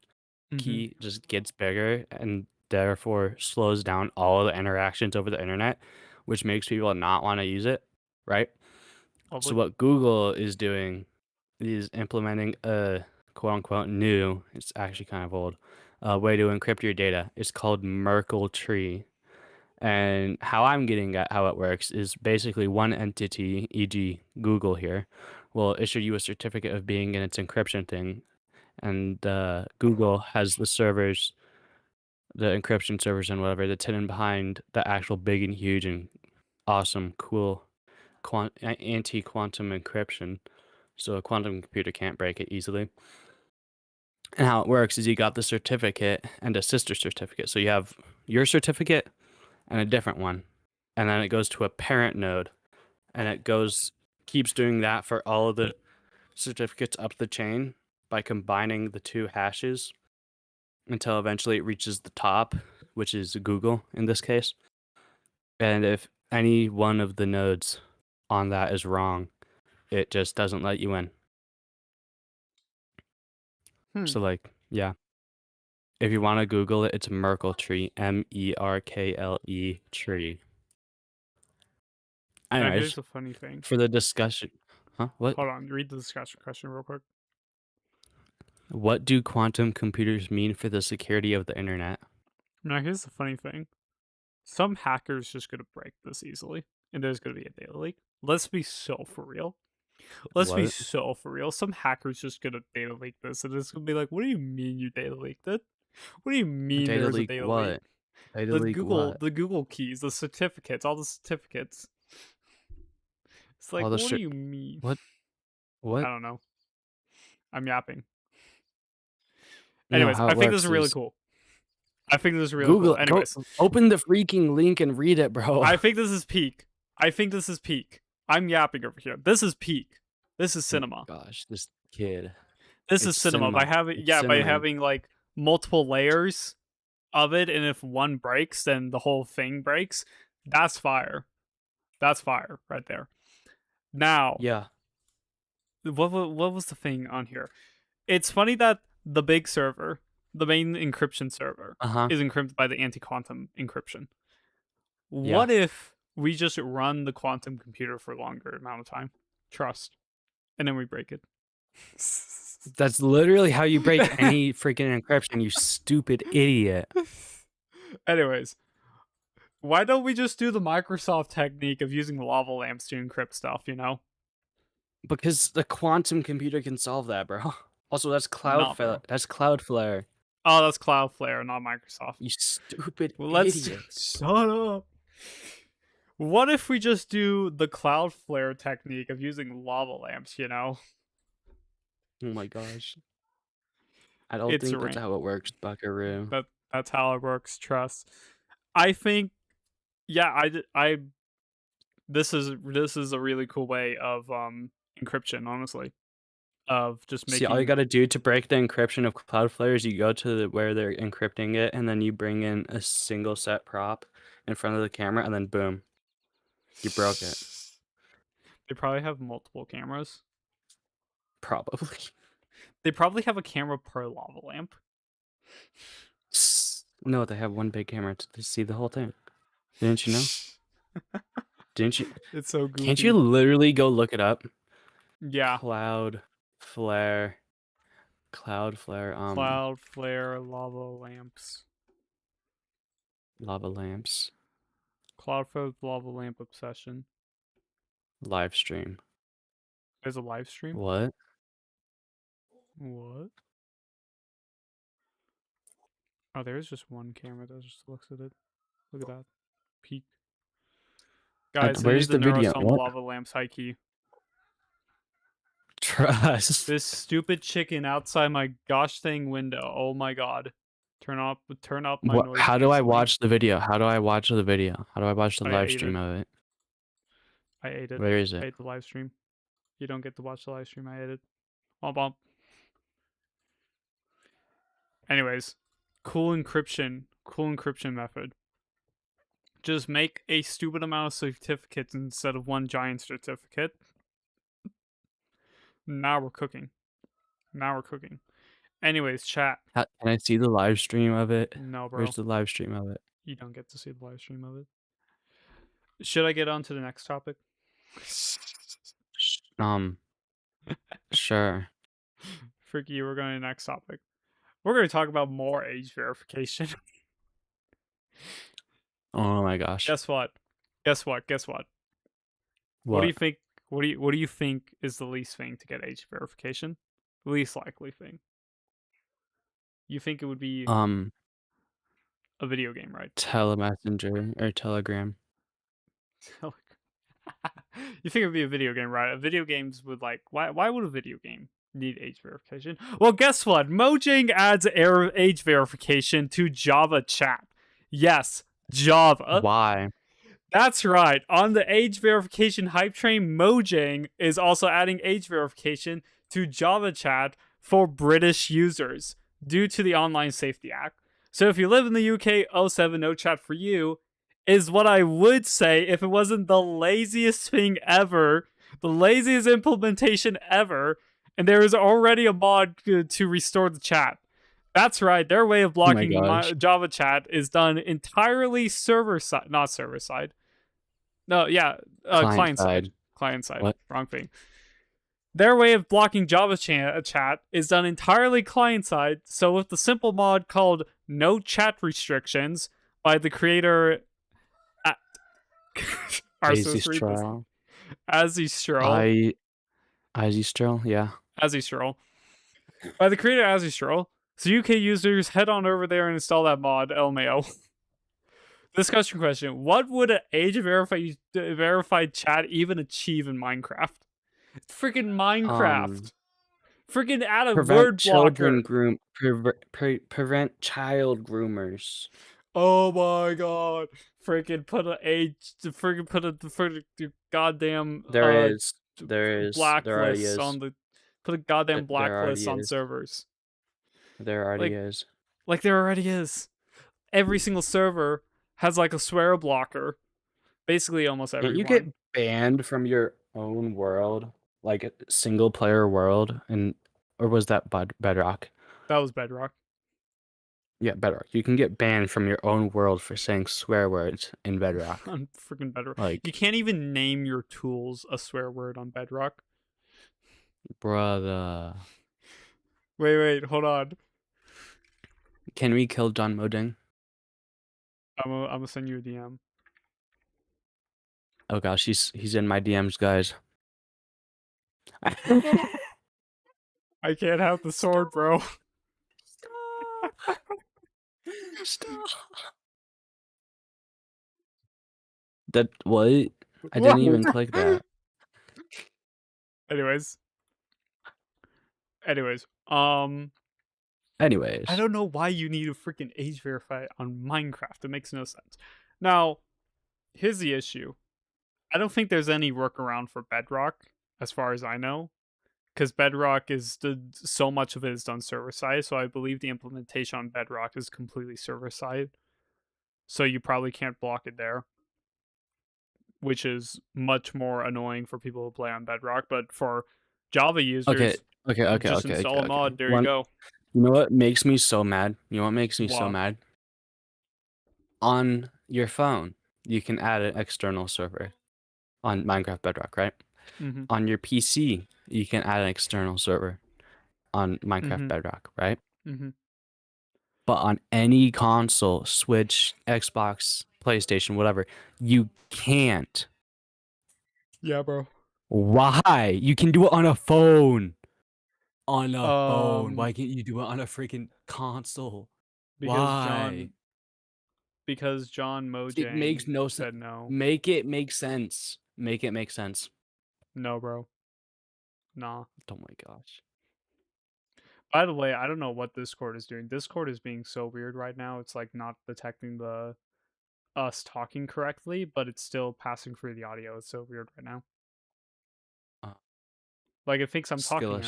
Speaker 1: key just gets bigger and therefore slows down all the interactions over the internet, which makes people not want to use it, right? So what Google is doing is implementing a quote-unquote new, it's actually kind of old, way to encrypt your data. It's called Merkle Tree. And how I'm getting at how it works is basically one entity, e.g. Google here, will issue you a certificate of being in its encryption thing. And Google has the servers the encryption servers and whatever that's hidden behind the actual big and huge and awesome, cool anti-quantum encryption. So a quantum computer can't break it easily. And how it works is you got the certificate and a sister certificate. So you have your certificate and a different one. And then it goes to a parent node. And it keeps doing that for all of the certificates up the chain by combining the two hashes until eventually it reaches the top, which is Google in this case. And if any one of the nodes on that is wrong, it just doesn't let you in. So like, yeah. If you want to Google it, it's Merkle tree, Merkle tree.
Speaker 2: Now,
Speaker 1: Anyways,
Speaker 2: here's the funny thing.
Speaker 1: for the discussion, what?
Speaker 2: Hold on, read the discussion question real quick.
Speaker 1: What do quantum computers mean for the security of the internet?
Speaker 2: Now, here's the funny thing. Some hackers just gonna break this easily, and there's gonna be a data leak. Let's be so for real.
Speaker 1: What?
Speaker 2: Some hackers just gonna data leak this, and it's gonna be like, "What do you mean you data leaked it? What do you mean
Speaker 1: Data
Speaker 2: there's a
Speaker 1: leak
Speaker 2: data
Speaker 1: what?
Speaker 2: leak?
Speaker 1: Data leak what?
Speaker 2: The Google keys, the certificates, all the certificates." It's like,
Speaker 1: All the
Speaker 2: what do
Speaker 1: shit.
Speaker 2: you mean?
Speaker 1: What?
Speaker 2: I
Speaker 1: What?
Speaker 2: don't know. I'm yapping.
Speaker 1: No,
Speaker 2: Anyways,
Speaker 1: how
Speaker 2: I
Speaker 1: it
Speaker 2: think this
Speaker 1: works
Speaker 2: is really
Speaker 1: is
Speaker 2: cool. I think this is really
Speaker 1: Google
Speaker 2: cool.
Speaker 1: it. Go
Speaker 2: Anyways,
Speaker 1: open the freaking link and read it, bro.
Speaker 2: I think this is peak. I'm yapping over here. This is peak. This is
Speaker 1: Oh my
Speaker 2: cinema.
Speaker 1: gosh, this kid.
Speaker 2: This is
Speaker 1: It's
Speaker 2: cinema. By having
Speaker 1: It's
Speaker 2: by
Speaker 1: cinemaing.
Speaker 2: having like multiple layers of it, and if one breaks, then the whole thing breaks. That's fire. That's fire right there. Now,
Speaker 1: Yeah.
Speaker 2: what was the thing on here? It's funny that the big server, the main encryption server,
Speaker 1: Uh-huh.
Speaker 2: is encrypted by the anti-quantum encryption.
Speaker 1: Yeah.
Speaker 2: What if we just run the quantum computer for a longer amount of time? Trust. And then we break it.
Speaker 1: That's literally how you break any freaking encryption, you stupid idiot.
Speaker 2: Anyways, why don't we just do the Microsoft technique of using lava lamps to encrypt stuff, you know?
Speaker 1: Because the quantum computer can solve that, bro. Also, that's
Speaker 2: Nah, bro.
Speaker 1: That's Cloudflare.
Speaker 2: Oh, that's Cloudflare, not Microsoft.
Speaker 1: You stupid
Speaker 2: Let's
Speaker 1: idiot.
Speaker 2: shut up. What if we just do the Cloudflare technique of using lava lamps, you know?
Speaker 1: Oh my gosh. I don't
Speaker 2: It's
Speaker 1: think that's how it works, Buckaroo.
Speaker 2: That's how it works, trust. I think yeah, this is a really cool way of encryption, honestly. Of just
Speaker 1: See, all you
Speaker 2: making
Speaker 1: gotta do to break the encryption of Cloudflare is you go to where they're encrypting it, and then you bring in a single set prop in front of the camera, and then boom, you broke it.
Speaker 2: They probably have multiple cameras.
Speaker 1: Probably.
Speaker 2: They probably have a camera per lava lamp.
Speaker 1: No, they have one big camera to see the whole thing. Didn't you know? Didn't you?
Speaker 2: It's so goofy.
Speaker 1: Can't you literally go look it up?
Speaker 2: Yeah.
Speaker 1: Cloudflare.
Speaker 2: Cloudflare lava lamps.
Speaker 1: Lava lamps.
Speaker 2: Cloudflare lava lamp obsession.
Speaker 1: Live stream.
Speaker 2: There's a live stream?
Speaker 1: What?
Speaker 2: What? Oh, there's just one camera that just looks at it. Look at that. Peak. Guys, I
Speaker 1: Where's
Speaker 2: need the
Speaker 1: the video?
Speaker 2: Neurosome
Speaker 1: What?
Speaker 2: lava lamps high key.
Speaker 1: Trust.
Speaker 2: This stupid chicken outside my gosh dang window. Oh my god. Turn up my noise.
Speaker 1: How do I
Speaker 2: canceling.
Speaker 1: watch the video? How do I watch the video? How do I watch the
Speaker 2: I
Speaker 1: live
Speaker 2: ate
Speaker 1: stream
Speaker 2: it.
Speaker 1: of it?
Speaker 2: I ate it.
Speaker 1: Where is
Speaker 2: I
Speaker 1: it?
Speaker 2: ate the live stream. You don't get to watch the live stream. I ate it. Womp womp. Anyways, cool encryption method. Just make a stupid amount of certificates instead of one giant certificate. Now we're cooking. Anyways, chat.
Speaker 1: Can I see the live stream of it?
Speaker 2: No, bro.
Speaker 1: Where's the live stream of it?
Speaker 2: You don't get to see the live stream of it. Should I get on to the next topic?
Speaker 1: Sure.
Speaker 2: Freaky, we're going to the next topic. We're going to talk about more age verification.
Speaker 1: Oh my gosh.
Speaker 2: Guess what? What do you think? What do you think is the least thing to get age verification? Least likely thing. You think it would be A video game, right?
Speaker 1: Telemessenger or Telegram.
Speaker 2: You think it'd be a video game, right? A video games would like why would a video game need age verification? Well, guess what? Mojang adds age verification to Java chat. Yes, Java.
Speaker 1: Why?
Speaker 2: That's right. On the age verification hype train, Mojang is also adding age verification to Java chat for British users due to the Online Safety Act. So if you live in the UK, 07 no chat for you is what I would say if it wasn't the laziest thing ever, the laziest implementation ever, and there is already a mod to restore the chat. That's right. Their way of
Speaker 1: Oh my
Speaker 2: blocking
Speaker 1: gosh.
Speaker 2: Java chat is done entirely server side, not server side. No, yeah, client side. Client side.
Speaker 1: What?
Speaker 2: Wrong thing. Their way of blocking Java chat is done entirely client side. So with the simple mod called No Chat Restrictions by the creator
Speaker 1: Azistroll. Azistroll, yeah.
Speaker 2: Azistroll. By the creator Azistroll. So UK users head on over there and install that mod, LMAO. Discussion question. What would an age verified chat even achieve in Minecraft? It's freaking Minecraft. Freaking add a word blocker.
Speaker 1: Prevent child groomers.
Speaker 2: Oh my god. Freaking put an age. Freaking put a goddamn.
Speaker 1: There is.
Speaker 2: Blacklist on the. Put a goddamn blacklist on servers.
Speaker 1: There already is.
Speaker 2: Like there already is. Every single server has like a swear blocker. Basically, almost everyone.
Speaker 1: Can't you get banned from your own world, like a single player world, or was that Bedrock?
Speaker 2: That was Bedrock.
Speaker 1: Yeah, Bedrock. You can get banned from your own world for saying swear words in Bedrock.
Speaker 2: On freaking Bedrock.
Speaker 1: Like,
Speaker 2: you can't even name your tools a swear word on Bedrock.
Speaker 1: Brother.
Speaker 2: Wait, hold on.
Speaker 1: Can we kill John Mojang?
Speaker 2: I'm gonna send you a DM.
Speaker 1: Oh gosh, he's in my DMs, guys.
Speaker 2: I can't have the sword, bro.
Speaker 1: Stop. That what? I didn't even click that.
Speaker 2: Anyways.
Speaker 1: Anyways.
Speaker 2: I don't know why you need to freaking age verify on Minecraft. It makes no sense. Now, here's the issue. I don't think there's any workaround for Bedrock, as far as I know, because Bedrock is so much of it is done server side. So I believe the implementation on Bedrock is completely server side. So you probably can't block it there, which is much more annoying for people who play on Bedrock. But for Java users, just install a mod. There you go.
Speaker 1: You know what makes me so mad? So mad? On your phone, you can add an external server on Minecraft Bedrock, right?
Speaker 2: Mm-hmm.
Speaker 1: On your PC, you can add an external server on Minecraft Bedrock, right?
Speaker 2: Mm-hmm.
Speaker 1: But on any console, Switch, Xbox, PlayStation, whatever, you can't.
Speaker 2: Yeah, bro.
Speaker 1: Why? You can do it on a phone. On a phone. Why can't you do it on a freaking console? Why?
Speaker 2: Because John Mojang
Speaker 1: it makes no
Speaker 2: said no.
Speaker 1: Make it make sense. Make it make sense.
Speaker 2: No, bro. Nah.
Speaker 1: Oh my gosh.
Speaker 2: By the way, I don't know what Discord is doing. Discord is being so weird right now. It's like not detecting us talking correctly, but it's still passing through the audio. It's so weird right now. Like it thinks I'm talking,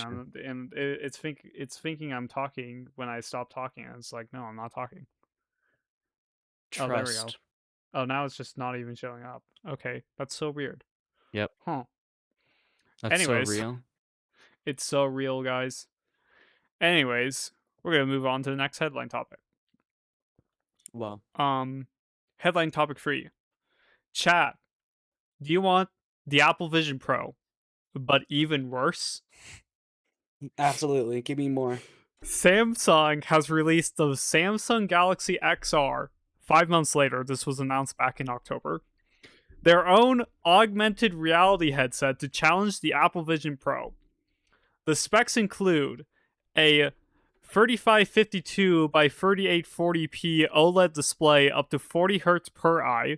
Speaker 2: and it's thinking I'm talking when I stop talking. And it's like, no, I'm not talking.
Speaker 1: Trust.
Speaker 2: Oh, there we go. Oh, now it's just not even showing up. Okay, that's so weird.
Speaker 1: Yep.
Speaker 2: Huh.
Speaker 1: That's so real.
Speaker 2: It's so real, guys. Anyways, we're gonna move on to the next headline topic.
Speaker 1: Well.
Speaker 2: Headline topic 3. Chat. Do you want the Apple Vision Pro, but even worse?
Speaker 1: Absolutely. Give me more.
Speaker 2: Samsung has released the Samsung Galaxy XR 5 months later. This was announced back in October. Their own augmented reality headset to challenge the Apple Vision Pro. The specs include a 3552 by 3840p OLED display up to 40 Hz per eye,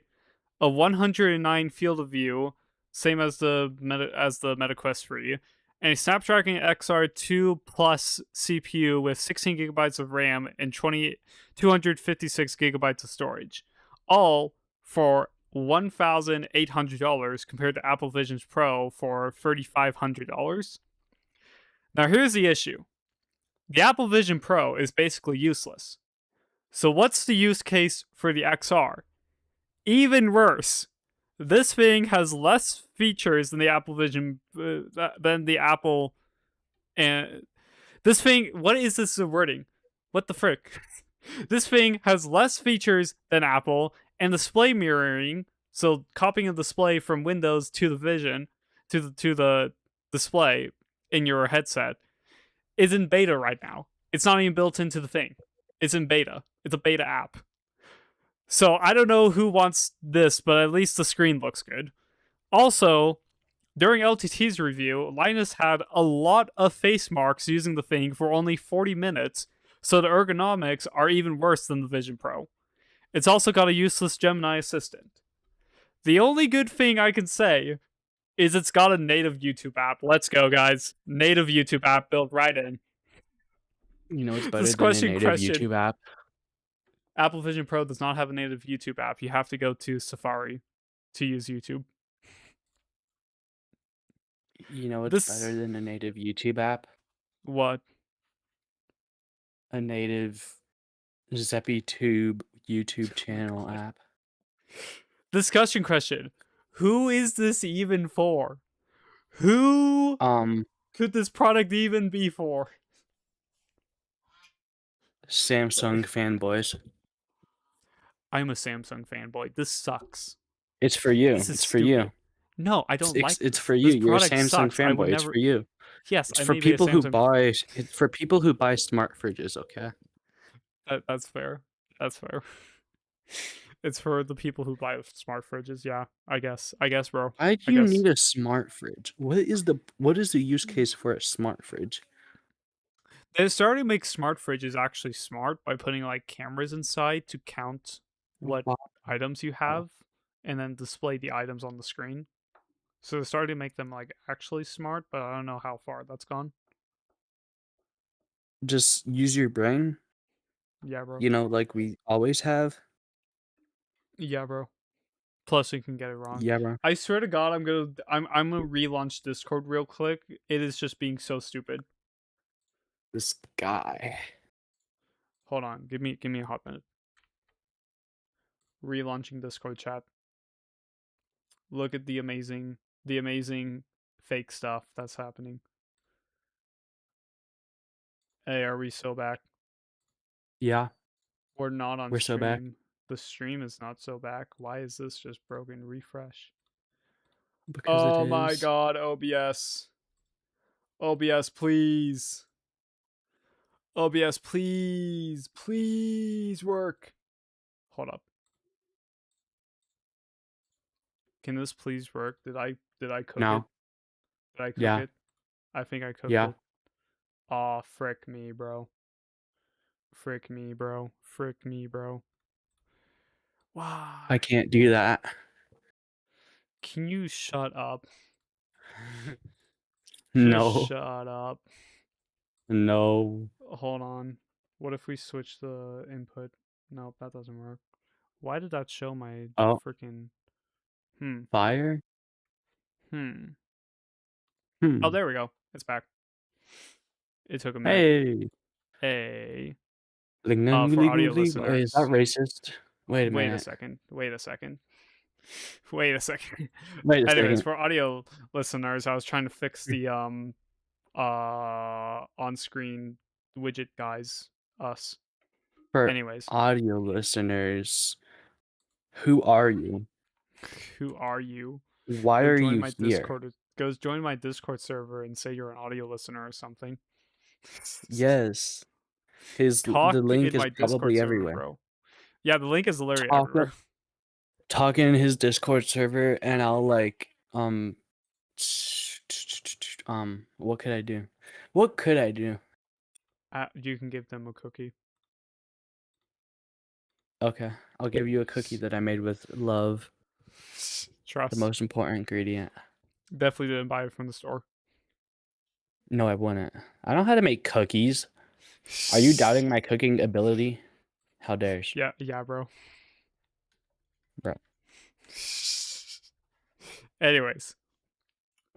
Speaker 2: a 109 field of view, same as the MetaQuest 3, and a Snapdragon XR2 Plus CPU with 16 gigabytes of RAM and 256 gigabytes of storage, all for $1,800 compared to Apple Visions Pro for $3,500. Now here's the issue. The Apple Vision Pro is basically useless. So what's the use case for the XR? Even worse. This thing has less features than the Apple Vision than the Apple and this thing, what is this wording? What the frick? This thing has less features than Apple and display mirroring, so copying a display from Windows to the Vision to the display in your headset is in beta right now. It's not even built into the thing. It's in beta. It's a beta app. So I don't know who wants this, but at least the screen looks good. Also, during LTT's review, Linus had a lot of face marks using the thing for only 40 minutes, so the ergonomics are even worse than the Vision Pro. It's also got a useless Gemini assistant. The only good thing I can say is it's got a native YouTube app. Let's go, guys. Native YouTube app built right in.
Speaker 1: You know, it's better than a native YouTube app.
Speaker 2: Apple Vision Pro does not have a native YouTube app. You have to go to Safari to use YouTube.
Speaker 1: You know, it's better than a native YouTube app.
Speaker 2: What?
Speaker 1: A native ZeppyTube YouTube channel app.
Speaker 2: Discussion question. Who is this even for? Who could this product even be for?
Speaker 1: Samsung fanboys.
Speaker 2: I'm a Samsung fanboy. This sucks.
Speaker 1: It's for you. It's for you.
Speaker 2: No, I don't like
Speaker 1: it's for you. You're a Samsung fanboy. It's for you.
Speaker 2: Yes,
Speaker 1: it's for people who buy. It's for people who buy smart fridges. Okay.
Speaker 2: That's fair. That's fair. It's for the people who buy smart fridges. Yeah, I guess, bro.
Speaker 1: Why do you need a smart fridge? What is the use case for a smart fridge?
Speaker 2: They're starting to make smart fridges actually smart by putting like cameras inside to count what items you have and then display the items on the screen. So they're starting to make them like actually smart, but I don't know how far that's gone.
Speaker 1: Just use your brain.
Speaker 2: Yeah, bro.
Speaker 1: You know, like we always have.
Speaker 2: Yeah, bro. Plus, you can get it wrong.
Speaker 1: Yeah, bro.
Speaker 2: I swear to God, I'm gonna relaunch Discord real quick. It is just being so stupid.
Speaker 1: This guy.
Speaker 2: Hold on, give me a hot minute. Relaunching Discord chat. Look at the amazing fake stuff that's happening. Hey, are we so back?
Speaker 1: Yeah.
Speaker 2: We're not on
Speaker 1: We're
Speaker 2: stream.
Speaker 1: so back.
Speaker 2: The stream is not so back. Why is this just broken? Refresh.
Speaker 1: Because
Speaker 2: oh my God, OBS. OBS, please. OBS, please. Please work. Hold up. Can this please work? Did I cook it? Did I cook it? I think I cooked it. Aw, frick me, bro. Frick me, bro. Frick me, bro. Why?
Speaker 1: I can't do that.
Speaker 2: Can you shut up?
Speaker 1: No.
Speaker 2: Shut up.
Speaker 1: No.
Speaker 2: Hold on. What if we switch the input? Nope, that doesn't work. Why did that show my freaking...
Speaker 1: Fire?
Speaker 2: Oh, there we go. It's back. It took a minute. Hey. For audio listeners.
Speaker 1: Is that racist? Wait a minute.
Speaker 2: Wait a second. Anyways, for audio listeners, I was trying to fix the on-screen widget guys. Us.
Speaker 1: For
Speaker 2: anyways,
Speaker 1: audio listeners, who are you?
Speaker 2: Who are you?
Speaker 1: Why are you here?
Speaker 2: Goes join my Discord server and say you're an audio listener or something.
Speaker 1: Yes. The link is probably everywhere.
Speaker 2: Bro. Yeah, the link is literally everywhere.
Speaker 1: Talk in his Discord server and I'll like what could I do?
Speaker 2: You can give them a cookie.
Speaker 1: Okay, I'll give you a cookie that I made with love, the
Speaker 2: Trust.
Speaker 1: most important ingredient.
Speaker 2: Definitely didn't buy it from the store.
Speaker 1: No, I wouldn't. I know how to make cookies. Are you doubting my cooking ability? How dares,
Speaker 2: Yeah, bro.
Speaker 1: bro?
Speaker 2: Anyways,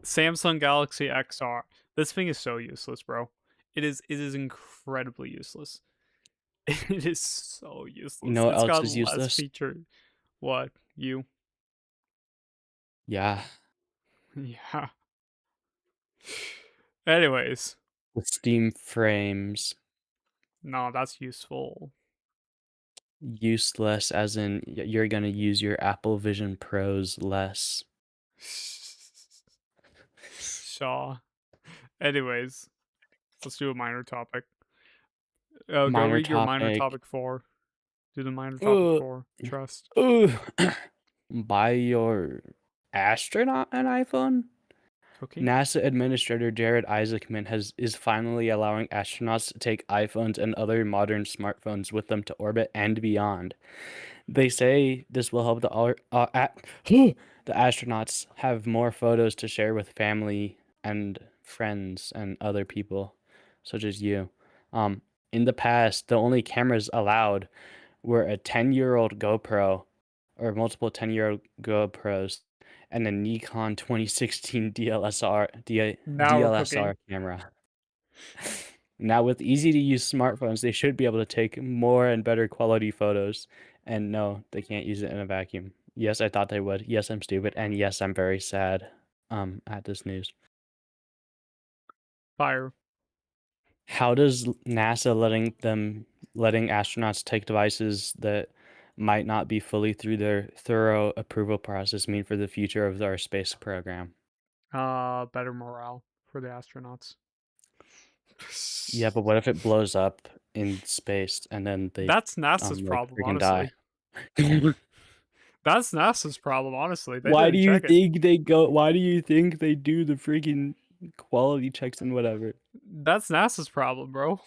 Speaker 2: Samsung Galaxy XR. This thing is so useless, bro. It is incredibly useless. It is so
Speaker 1: You
Speaker 2: useless.
Speaker 1: know what
Speaker 2: It's
Speaker 1: else
Speaker 2: got
Speaker 1: is
Speaker 2: less
Speaker 1: useless?
Speaker 2: feature. What? You?
Speaker 1: Yeah,
Speaker 2: Yeah. Anyways,
Speaker 1: the Steam frames.
Speaker 2: no, that's useful.
Speaker 1: Useless as in you're gonna use your Apple Vision Pros less.
Speaker 2: Shaw. Anyways, let's do a minor topic. Go
Speaker 1: Minor
Speaker 2: read your minor
Speaker 1: topic.
Speaker 2: topic 4. Do the minor topic
Speaker 1: Ugh.
Speaker 2: 4. Trust.
Speaker 1: Ugh. Buy your astronaut an iPhone?
Speaker 2: Okay.
Speaker 1: NASA Administrator Jared Isaacman is finally allowing astronauts to take iPhones and other modern smartphones with them to orbit and beyond. They say this will help the astronauts have more photos to share with family and friends and other people, such as you. Um, in the past, the only cameras allowed were a 10-year-old GoPro or multiple 10-year-old GoPros and a Nikon 2016
Speaker 2: Now we're
Speaker 1: DLSR
Speaker 2: cooking.
Speaker 1: camera. Now, with easy to use smartphones, they should be able to take more and better quality photos. And no, they can't use it in a vacuum. Yes, I thought they would. Yes, I'm stupid. And yes, I'm very sad at this news.
Speaker 2: Fire.
Speaker 1: How does NASA letting astronauts take devices that might not be fully through their thorough approval process mean for the future of our space program?
Speaker 2: Better morale for the astronauts.
Speaker 1: Yeah, but what if it blows up in space and then they
Speaker 2: That's NASA's
Speaker 1: like
Speaker 2: problem,
Speaker 1: freaking die?
Speaker 2: honestly. That's NASA's problem, honestly. They
Speaker 1: Why do
Speaker 2: didn't
Speaker 1: you
Speaker 2: check it.
Speaker 1: think they go? Why do you think they do the freaking quality checks and whatever?
Speaker 2: That's NASA's problem, bro.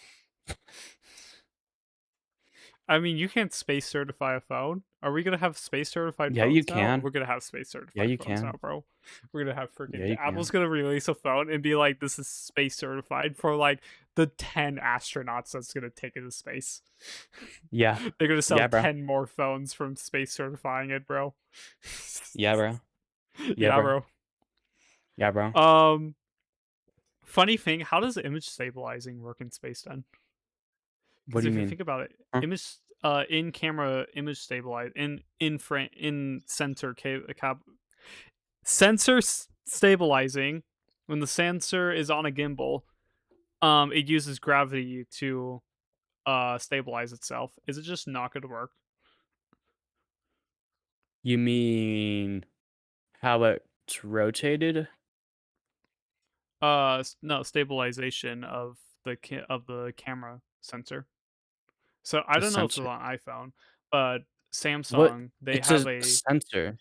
Speaker 2: I mean, you can't space certify a phone. Are we gonna have space certified
Speaker 1: Yeah, you
Speaker 2: phones now?
Speaker 1: can.
Speaker 2: We're gonna have space
Speaker 1: Yeah,
Speaker 2: certified
Speaker 1: you
Speaker 2: phones now,
Speaker 1: can.
Speaker 2: bro. We're gonna have
Speaker 1: Yeah,
Speaker 2: freaking
Speaker 1: you
Speaker 2: Apple's
Speaker 1: can.
Speaker 2: gonna release a phone and be like, "This is space certified for like the 10 astronauts that's gonna take it to space."
Speaker 1: Yeah.
Speaker 2: They're gonna sell
Speaker 1: Yeah, bro.
Speaker 2: 10 more phones from space certifying it, bro.
Speaker 1: Yeah, bro. Yeah,
Speaker 2: Yeah,
Speaker 1: bro.
Speaker 2: bro.
Speaker 1: Yeah, bro.
Speaker 2: Funny thing, how does image stabilizing work in space then?
Speaker 1: What
Speaker 2: Because
Speaker 1: do you
Speaker 2: if you
Speaker 1: mean?
Speaker 2: think about it,
Speaker 1: Huh?
Speaker 2: image in camera image stabilize in frame in sensor stabilizing, when the sensor is on a gimbal, it uses gravity to stabilize itself. Is it just not going to work?
Speaker 1: You mean how it's rotated?
Speaker 2: No, stabilization of the camera sensor. So I
Speaker 1: The
Speaker 2: don't know if it's
Speaker 1: sensor.
Speaker 2: on iPhone, but
Speaker 1: What?
Speaker 2: Samsung, they
Speaker 1: It's
Speaker 2: have
Speaker 1: a
Speaker 2: a
Speaker 1: sensor.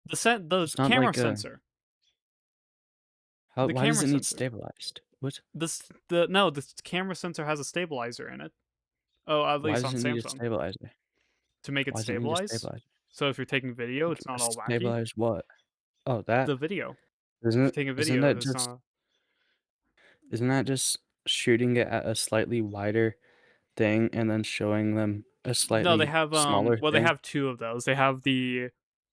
Speaker 2: the
Speaker 1: It's not
Speaker 2: camera
Speaker 1: like a.
Speaker 2: sensor.
Speaker 1: How?
Speaker 2: The
Speaker 1: Why does
Speaker 2: camera
Speaker 1: it need
Speaker 2: sensor.
Speaker 1: stabilized? What?
Speaker 2: The camera sensor has a stabilizer in it. Oh, at
Speaker 1: Why
Speaker 2: least
Speaker 1: does
Speaker 2: on
Speaker 1: it need a
Speaker 2: Samsung,
Speaker 1: stabilizer?
Speaker 2: to make it
Speaker 1: Why does it need a
Speaker 2: stabilize.
Speaker 1: stabilizer?
Speaker 2: So if you're taking video, it's not all wacky.
Speaker 1: Stabilize what? Oh, that
Speaker 2: The video.
Speaker 1: isn't
Speaker 2: If you're
Speaker 1: it?
Speaker 2: taking
Speaker 1: Isn't
Speaker 2: video,
Speaker 1: that
Speaker 2: there's
Speaker 1: just?
Speaker 2: not.
Speaker 1: Isn't that just shooting it at a slightly wider thing and then showing them a
Speaker 2: No, they
Speaker 1: slightly
Speaker 2: have
Speaker 1: smaller
Speaker 2: well, they
Speaker 1: thing?
Speaker 2: have two of those. They have the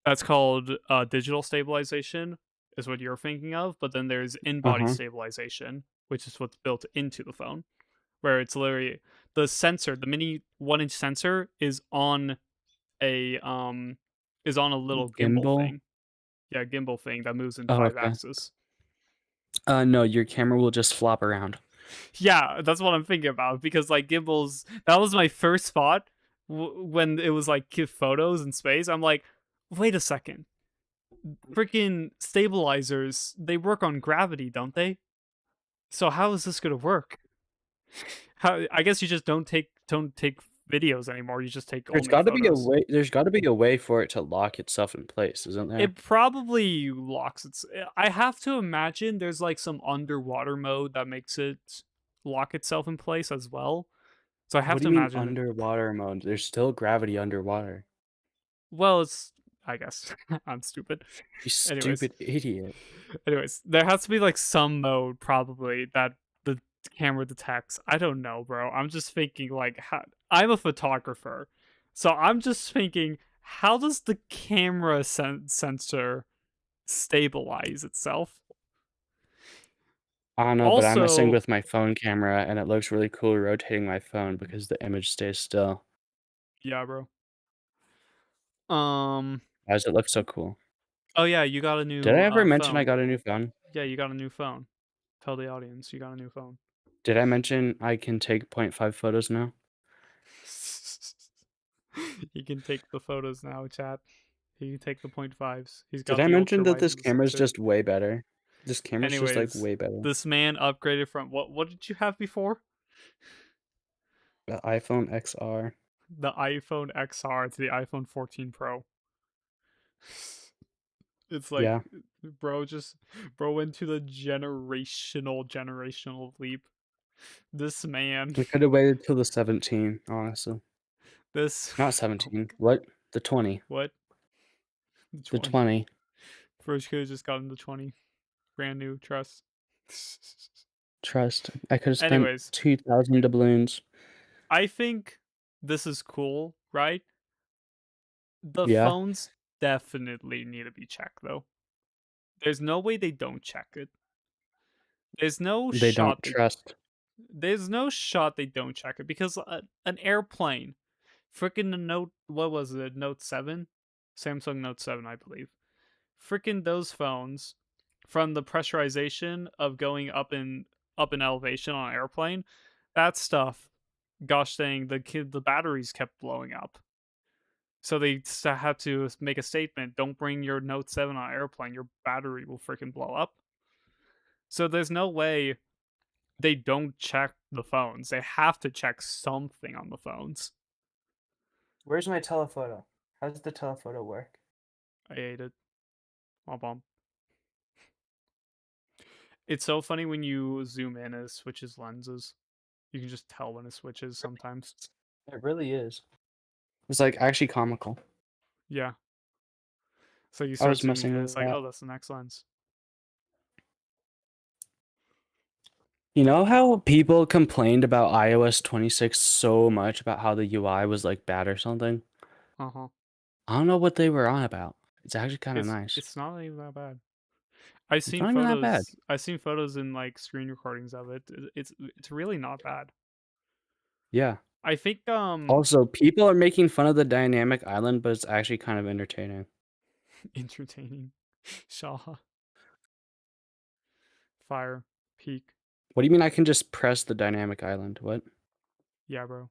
Speaker 2: that's called digital stabilization, is what you're thinking of, but then there's in-body
Speaker 1: Uh-huh.
Speaker 2: stabilization, which is what's built into the phone, where it's literally the sensor, the mini 1-inch sensor a is on a little gimbal
Speaker 1: Gimbal?
Speaker 2: thing. Yeah, gimbal thing that moves in
Speaker 1: Oh,
Speaker 2: 5
Speaker 1: okay.
Speaker 2: axis.
Speaker 1: No, your camera will just flop around.
Speaker 2: Yeah, that's what I'm thinking about, because like gimbals, that was my first thought when it was like photos in space. I'm like, wait a second, freaking stabilizers, they work on gravity, don't they? So how is this gonna work? How, I guess you just don't take videos anymore. You just take
Speaker 1: There's
Speaker 2: only
Speaker 1: gotta be a
Speaker 2: photos.
Speaker 1: way there's gotta be a way for it to lock itself in place, isn't there?
Speaker 2: It probably locks its. I have to imagine there's like some underwater mode that makes it lock itself in place as well. So I have
Speaker 1: What do
Speaker 2: to
Speaker 1: you mean
Speaker 2: imagine.
Speaker 1: underwater mode? There's still gravity underwater.
Speaker 2: Well, it's I guess I'm stupid.
Speaker 1: You
Speaker 2: Anyways,
Speaker 1: stupid idiot.
Speaker 2: there has to be like some mode probably that the camera detects. I don't know, bro. I'm just thinking like I'm a photographer, so I'm just thinking how does the camera sensor stabilize itself?
Speaker 1: I don't know, but I'm messing
Speaker 2: Also,
Speaker 1: with my phone camera and it looks really cool rotating my phone because the image stays still.
Speaker 2: yeah, bro. Um.
Speaker 1: Why does it look so cool?
Speaker 2: Oh yeah, you got a
Speaker 1: Did I
Speaker 2: new
Speaker 1: ever mention I
Speaker 2: phone.
Speaker 1: got a new phone?
Speaker 2: Yeah, you got a new phone. Tell the audience you got a new phone.
Speaker 1: Did I mention I can take 0.5 photos now?
Speaker 2: He can take the photos now, chat. He can take the point fives. He's
Speaker 1: Did
Speaker 2: got
Speaker 1: I
Speaker 2: the
Speaker 1: mention
Speaker 2: ultra
Speaker 1: that
Speaker 2: wide
Speaker 1: this
Speaker 2: and the
Speaker 1: camera's
Speaker 2: sensor.
Speaker 1: just way better? This camera's just like
Speaker 2: Anyways,
Speaker 1: way better.
Speaker 2: this man upgraded from what did you have before?
Speaker 1: The iPhone XR.
Speaker 2: The iPhone XR to the iPhone 14 Pro. It's like
Speaker 1: Yeah,
Speaker 2: bro went to the generational leap. This man,
Speaker 1: I could have waited till the 17, honestly.
Speaker 2: this
Speaker 1: Not 17. What? The 20.
Speaker 2: what? The
Speaker 1: The
Speaker 2: 20.
Speaker 1: 20.
Speaker 2: First could have just gotten the 20. Brand new, trust.
Speaker 1: Trust. I could have spent
Speaker 2: Anyways,
Speaker 1: 2,000 doubloons.
Speaker 2: I think this is cool, right? The
Speaker 1: Yeah,
Speaker 2: phones definitely need to be checked though. There's no way they don't check it. There's no
Speaker 1: they don't
Speaker 2: shot they
Speaker 1: trust.
Speaker 2: there's no shot they don't check it because an airplane, freaking the Note, what was it? Note 7? Samsung Note 7, I believe. Freaking those phones from the pressurization of going up in elevation on an airplane, that stuff, gosh dang, the batteries kept blowing up. So they had to make a statement: don't bring your Note 7 on an airplane, your battery will freaking blow up. So there's no way they don't check the phones. They have to check something on the phones.
Speaker 1: Where's my telephoto? How does the telephoto work?
Speaker 2: I hate it. Womp womp. It's so funny when you zoom in and it switches lenses. You can just tell when it switches sometimes.
Speaker 1: It really is. It's like actually comical.
Speaker 2: Yeah. So you
Speaker 1: I
Speaker 2: start
Speaker 1: was
Speaker 2: zooming in
Speaker 1: messing
Speaker 2: and
Speaker 1: with
Speaker 2: it's like,
Speaker 1: that.
Speaker 2: oh, that's the next lens.
Speaker 1: You know how people complained about iOS 26 so much about how the UI was like bad or something?
Speaker 2: Uh huh.
Speaker 1: I don't know what they were on about. It's actually kind of
Speaker 2: It's
Speaker 1: nice.
Speaker 2: it's not even that bad. I've
Speaker 1: It's
Speaker 2: seen
Speaker 1: not even that bad.
Speaker 2: photos. I've seen photos and like screen recordings of it. It's really not bad.
Speaker 1: Yeah.
Speaker 2: I think
Speaker 1: Also, people are making fun of the dynamic island, but it's actually kind of entertaining.
Speaker 2: entertaining. Shaw, fire, peak.
Speaker 1: What do you mean I can just press the dynamic island? What?
Speaker 2: Yeah, bro.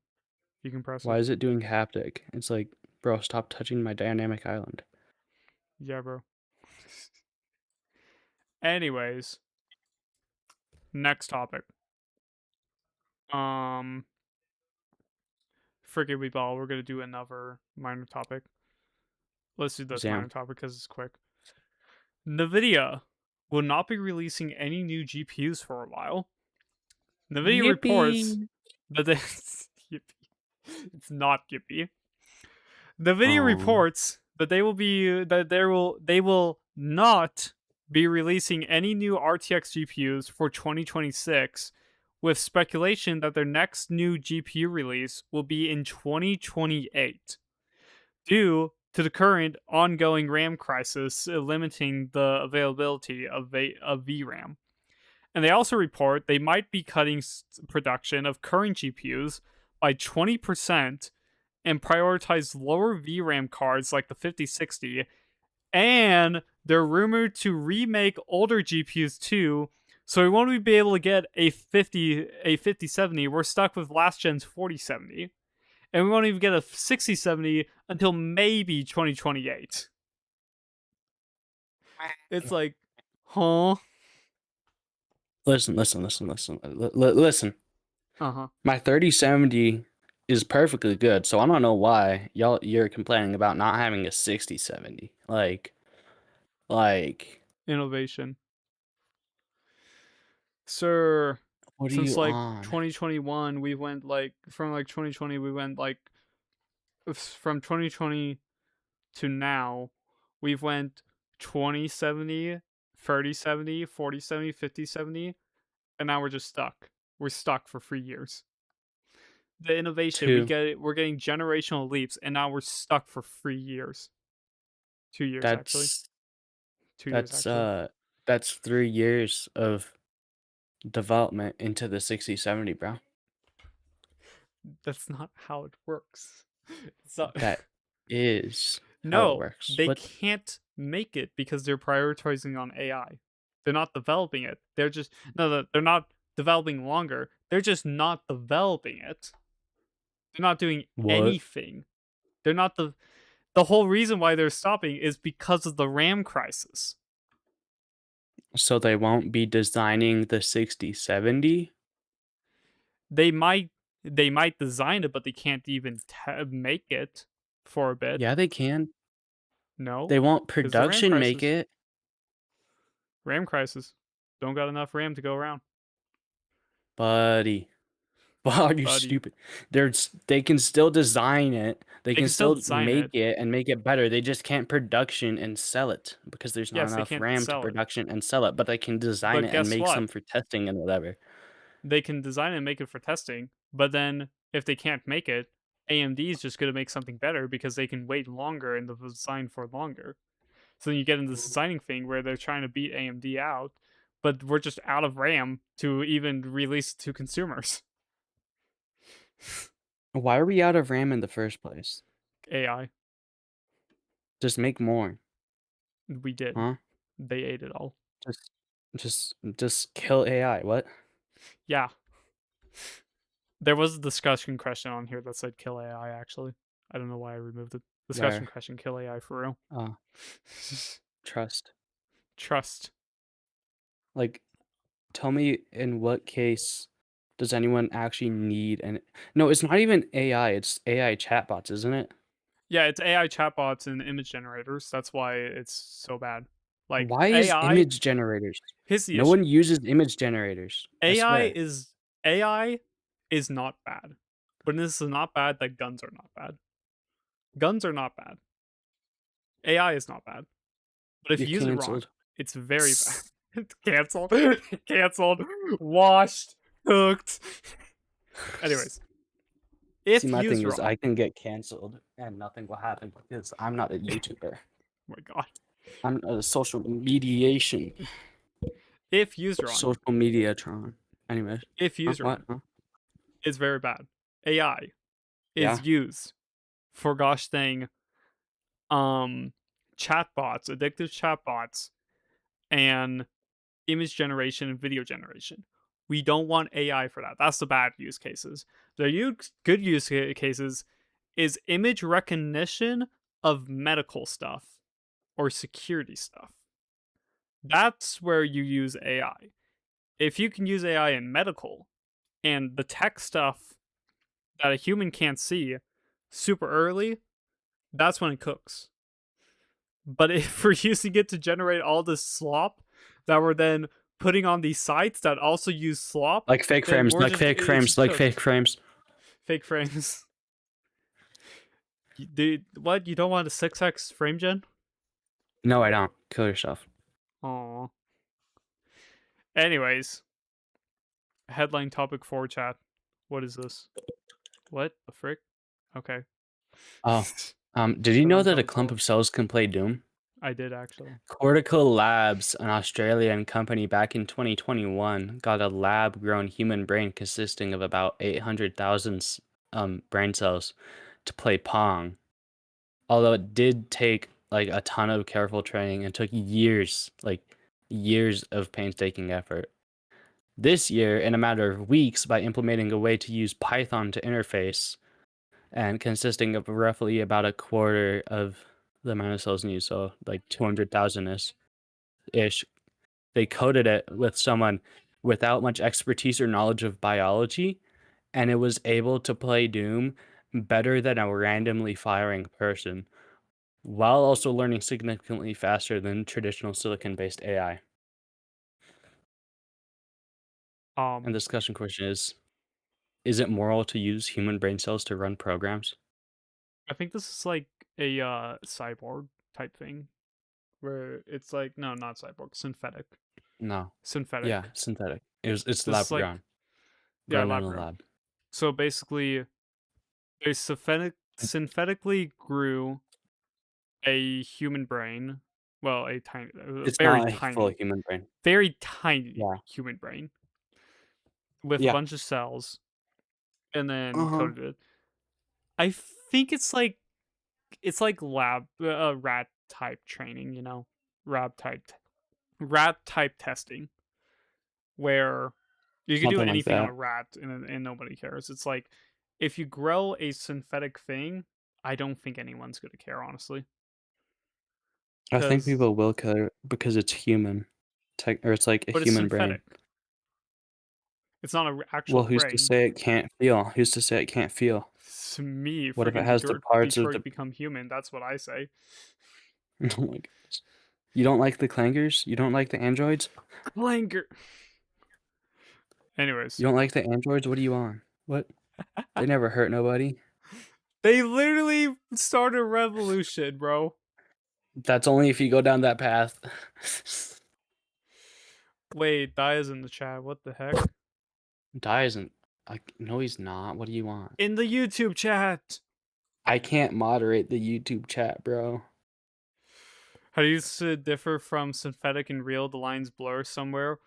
Speaker 2: You can press
Speaker 1: Why
Speaker 2: it.
Speaker 1: is it doing haptic? It's like, bro, stop touching my dynamic island.
Speaker 2: Yeah, bro. Anyways, next topic. Um, Forget we ball. We're gonna do another minor topic. Let's do this minor
Speaker 1: Zam.
Speaker 2: topic because it's quick. NVIDIA will not be releasing any new GPUs for a while. NVIDIA reports
Speaker 1: Yippee!
Speaker 2: that they it's not Yippee. NVIDIA
Speaker 1: Oh.
Speaker 2: reports that they will not be releasing any new RTX GPUs for 2026, with speculation that their next new GPU release will be in 2028, due to the current ongoing RAM crisis limiting the availability of VRAM. And they also report they might be cutting production of current GPUs by 20% and prioritize lower VRAM cards like the 5060. And they're rumored to remake older GPUs too. So we won't be able to get a 5070. We're stuck with last gen's 4070. And we won't even get a 6070 until maybe 2028. It's like, huh?
Speaker 1: Listen. Listen.
Speaker 2: Uh-huh.
Speaker 1: My 3070 is perfectly good, so I don't know why you're complaining about not having a 6070. Like
Speaker 2: Innovation. Sir,
Speaker 1: What are
Speaker 2: Since
Speaker 1: you
Speaker 2: like
Speaker 1: on?
Speaker 2: 2021, we went like from like 2020, we went like from 2020 to now, we've went 2070, 3070, 4070, 5070, and now we're just stuck. We're stuck for 3 years. The innovation
Speaker 1: Two.
Speaker 2: we're getting generational leaps, and now we're stuck for 3 years. 2 years actually.
Speaker 1: That's
Speaker 2: 2 years
Speaker 1: that's
Speaker 2: actually.
Speaker 1: uh that's 3 years of development into the 6070, bro.
Speaker 2: That's not how it works. It's not.
Speaker 1: That is how it
Speaker 2: No,
Speaker 1: works.
Speaker 2: they
Speaker 1: What?
Speaker 2: can't make it because they're prioritizing on AI. They're not developing it. They're just no, they're not developing longer. They're just not developing it. They're not doing
Speaker 1: What?
Speaker 2: anything. They're not the whole reason why they're stopping is because of the RAM crisis.
Speaker 1: So they won't be designing the 6070?
Speaker 2: They might they might design it, but they can't even make it for a bit.
Speaker 1: Yeah, they can.
Speaker 2: No,
Speaker 1: They won't
Speaker 2: because the RAM
Speaker 1: production make
Speaker 2: crisis.
Speaker 1: it,
Speaker 2: RAM crisis. Don't got enough RAM to go around,
Speaker 1: buddy. Wow, are you
Speaker 2: buddy.
Speaker 1: stupid? They can still design it. They
Speaker 2: They
Speaker 1: can
Speaker 2: can still
Speaker 1: still
Speaker 2: design
Speaker 1: make
Speaker 2: it.
Speaker 1: it and make it better. They just can't production and sell it because there's not
Speaker 2: Yes, they
Speaker 1: enough
Speaker 2: can't
Speaker 1: RAM to
Speaker 2: sell it.
Speaker 1: production and sell it, but they can design
Speaker 2: But
Speaker 1: it and
Speaker 2: guess
Speaker 1: make
Speaker 2: what?
Speaker 1: some for testing and whatever.
Speaker 2: They can design and make it for testing, but then if they can't make it, AMD is just going to make something better because they can wait longer and design for longer. So then you get into this designing thing where they're trying to beat AMD out, but we're just out of RAM to even release to consumers.
Speaker 1: Why are we out of RAM in the first place?
Speaker 2: AI.
Speaker 1: Just make more,
Speaker 2: We did.
Speaker 1: huh?
Speaker 2: They ate it all.
Speaker 1: Just just kill AI. What?
Speaker 2: Yeah. There was a discussion question on here that said kill AI, actually. I don't know why I removed it. Discussion
Speaker 1: Where?
Speaker 2: question, kill AI for real.
Speaker 1: Uh, trust.
Speaker 2: Trust.
Speaker 1: Like, tell me in what case does anyone actually need an No, it's not even AI, it's AI chatbots, isn't it?
Speaker 2: Yeah, it's AI chatbots and image generators. That's why it's so bad. Like
Speaker 1: Why is
Speaker 2: AI,
Speaker 1: image generators?
Speaker 2: here's the
Speaker 1: No one
Speaker 2: issue.
Speaker 1: uses image generators. I
Speaker 2: AI
Speaker 1: swear.
Speaker 2: is AI is not bad. But this is not bad that guns are not bad. Guns are not bad. AI is not bad. But if
Speaker 1: You're
Speaker 2: you use it wrong,
Speaker 1: canceled.
Speaker 2: it's very bad. It's canceled. Canceled. Washed. Cooked. Anyways,
Speaker 1: See,
Speaker 2: if
Speaker 1: my thing
Speaker 2: used
Speaker 1: is
Speaker 2: wrong.
Speaker 1: I can get canceled and nothing will happen because I'm not a YouTuber.
Speaker 2: Oh my god.
Speaker 1: I'm a social mediation.
Speaker 2: If used wrong.
Speaker 1: Social mediatron. Anyways.
Speaker 2: If
Speaker 1: Huh?
Speaker 2: used
Speaker 1: What?
Speaker 2: wrong,
Speaker 1: Huh?
Speaker 2: it's very bad. AI
Speaker 1: Yeah.
Speaker 2: is used for gosh dang chatbots, addictive chatbots, and image generation and video generation. We don't want AI for that. That's the bad use cases. The good use cases is image recognition of medical stuff or security stuff. That's where you use AI. If you can use AI in medical and the tech stuff that a human can't see super early, that's when it cooks. But if we're using it to generate all this slop that we're then putting on these sites that also use slop,
Speaker 1: Like fake
Speaker 2: then
Speaker 1: frames,
Speaker 2: we're
Speaker 1: like
Speaker 2: just
Speaker 1: fake
Speaker 2: it's
Speaker 1: frames,
Speaker 2: just
Speaker 1: like fake
Speaker 2: cooked.
Speaker 1: frames.
Speaker 2: Fake frames. Dude, what? You don't want a 6x frame gen?
Speaker 1: No, I don't. Kill yourself.
Speaker 2: Aw. Anyways, headline topic for chat. What is this? What the frick? Okay.
Speaker 1: Oh. Did you know
Speaker 2: Headline
Speaker 1: that a
Speaker 2: topic
Speaker 1: clump
Speaker 2: for.
Speaker 1: of cells can play Doom?
Speaker 2: I did actually.
Speaker 1: Cortical Labs, an Australian company back in 2021, got a lab-grown human brain consisting of about 800,000 brain cells to play Pong. Although it did take like a ton of careful training and took years, like years of painstaking effort. This year, in a matter of weeks, by implementing a way to use Python to interface and consisting of roughly about a quarter of the amount of cells needed, so like 200,000 ish, they coded it with someone without much expertise or knowledge of biology, and it was able to play Doom better than a randomly firing person, while also learning significantly faster than traditional silicon-based AI. And
Speaker 2: Um,
Speaker 1: the discussion question is it moral to use human brain cells to run programs?
Speaker 2: I think this is like a cyborg type thing where it's like no, not cyborg, synthetic.
Speaker 1: No.
Speaker 2: Synthetic.
Speaker 1: Yeah, synthetic. It's
Speaker 2: This is
Speaker 1: lab
Speaker 2: like
Speaker 1: grown.
Speaker 2: yeah,
Speaker 1: Grown in
Speaker 2: lab
Speaker 1: a
Speaker 2: grown.
Speaker 1: lab.
Speaker 2: So basically, they synthetically grew a human brain. Well, a
Speaker 1: It's not a full
Speaker 2: tiny,
Speaker 1: human brain.
Speaker 2: very tiny
Speaker 1: Yeah.
Speaker 2: human brain with a
Speaker 1: Yeah.
Speaker 2: bunch of cells, and then
Speaker 1: Uh-huh.
Speaker 2: coded it. I think it's like lab rat type training, you know, rat type rat type testing, where you can do
Speaker 1: Something like
Speaker 2: anything on
Speaker 1: that.
Speaker 2: a rat and nobody cares. It's like if you grow a synthetic thing, I don't think anyone's gonna care honestly,
Speaker 1: I think
Speaker 2: because
Speaker 1: people will care because it's human. Or it's like a
Speaker 2: but it's
Speaker 1: human brain.
Speaker 2: synthetic. It's not an actual
Speaker 1: Well, who's to
Speaker 2: brain.
Speaker 1: say it can't feel? Who's to say it can't feel?
Speaker 2: To me,
Speaker 1: What if it
Speaker 2: friggin'
Speaker 1: has the parts of
Speaker 2: Detroit
Speaker 1: the
Speaker 2: become human. That's what I say.
Speaker 1: Oh my goodness. You don't like the clangers? You don't like the androids?
Speaker 2: Clanger.
Speaker 1: You
Speaker 2: Anyways,
Speaker 1: don't like the androids? What are you on? What? They never hurt nobody.
Speaker 2: they literally started a revolution, bro.
Speaker 1: That's only if you go down that path.
Speaker 2: Wait, Dai is in the chat. What the heck?
Speaker 1: Die isn't. No, he's not. What do you want?
Speaker 2: In the YouTube chat.
Speaker 1: I can't moderate the YouTube chat, bro.
Speaker 2: How do you differ from synthetic and real? The lines blur somewhere.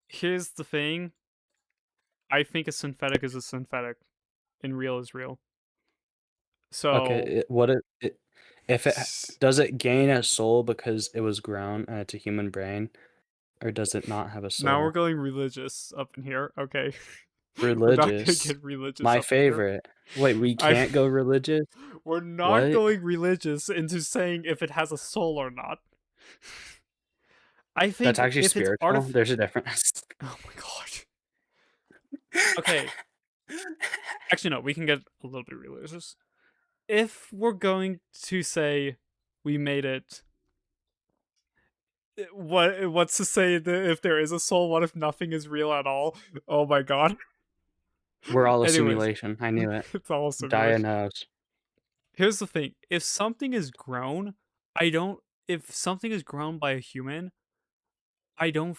Speaker 2: Here's the thing. I think a synthetic is a synthetic, and real is real.
Speaker 1: Okay,
Speaker 2: So
Speaker 1: if it does it gain a soul because it was grown and it's a human brain, or does it not have a
Speaker 2: now we're
Speaker 1: soul?
Speaker 2: going religious up in here. Okay, we're not gonna
Speaker 1: Religious.
Speaker 2: get religious
Speaker 1: My
Speaker 2: up in here.
Speaker 1: favorite. Wait, we
Speaker 2: I
Speaker 1: can't go religious?
Speaker 2: we're not
Speaker 1: What?
Speaker 2: going religious into saying if it has a soul or not. I
Speaker 1: That's
Speaker 2: think
Speaker 1: actually
Speaker 2: if it's
Speaker 1: spiritual. There's a difference.
Speaker 2: oh my god. Okay, actually no, we can get a little bit religious. If we're going to say we made it, what's to say that if there is a soul, what if nothing is real at all? Oh my god.
Speaker 1: We're all a
Speaker 2: Anyways,
Speaker 1: simulation. I knew it.
Speaker 2: it's all a
Speaker 1: Dia
Speaker 2: simulation.
Speaker 1: knows.
Speaker 2: Here's the thing: if something is grown, I don't. If something is grown by a human, I don't.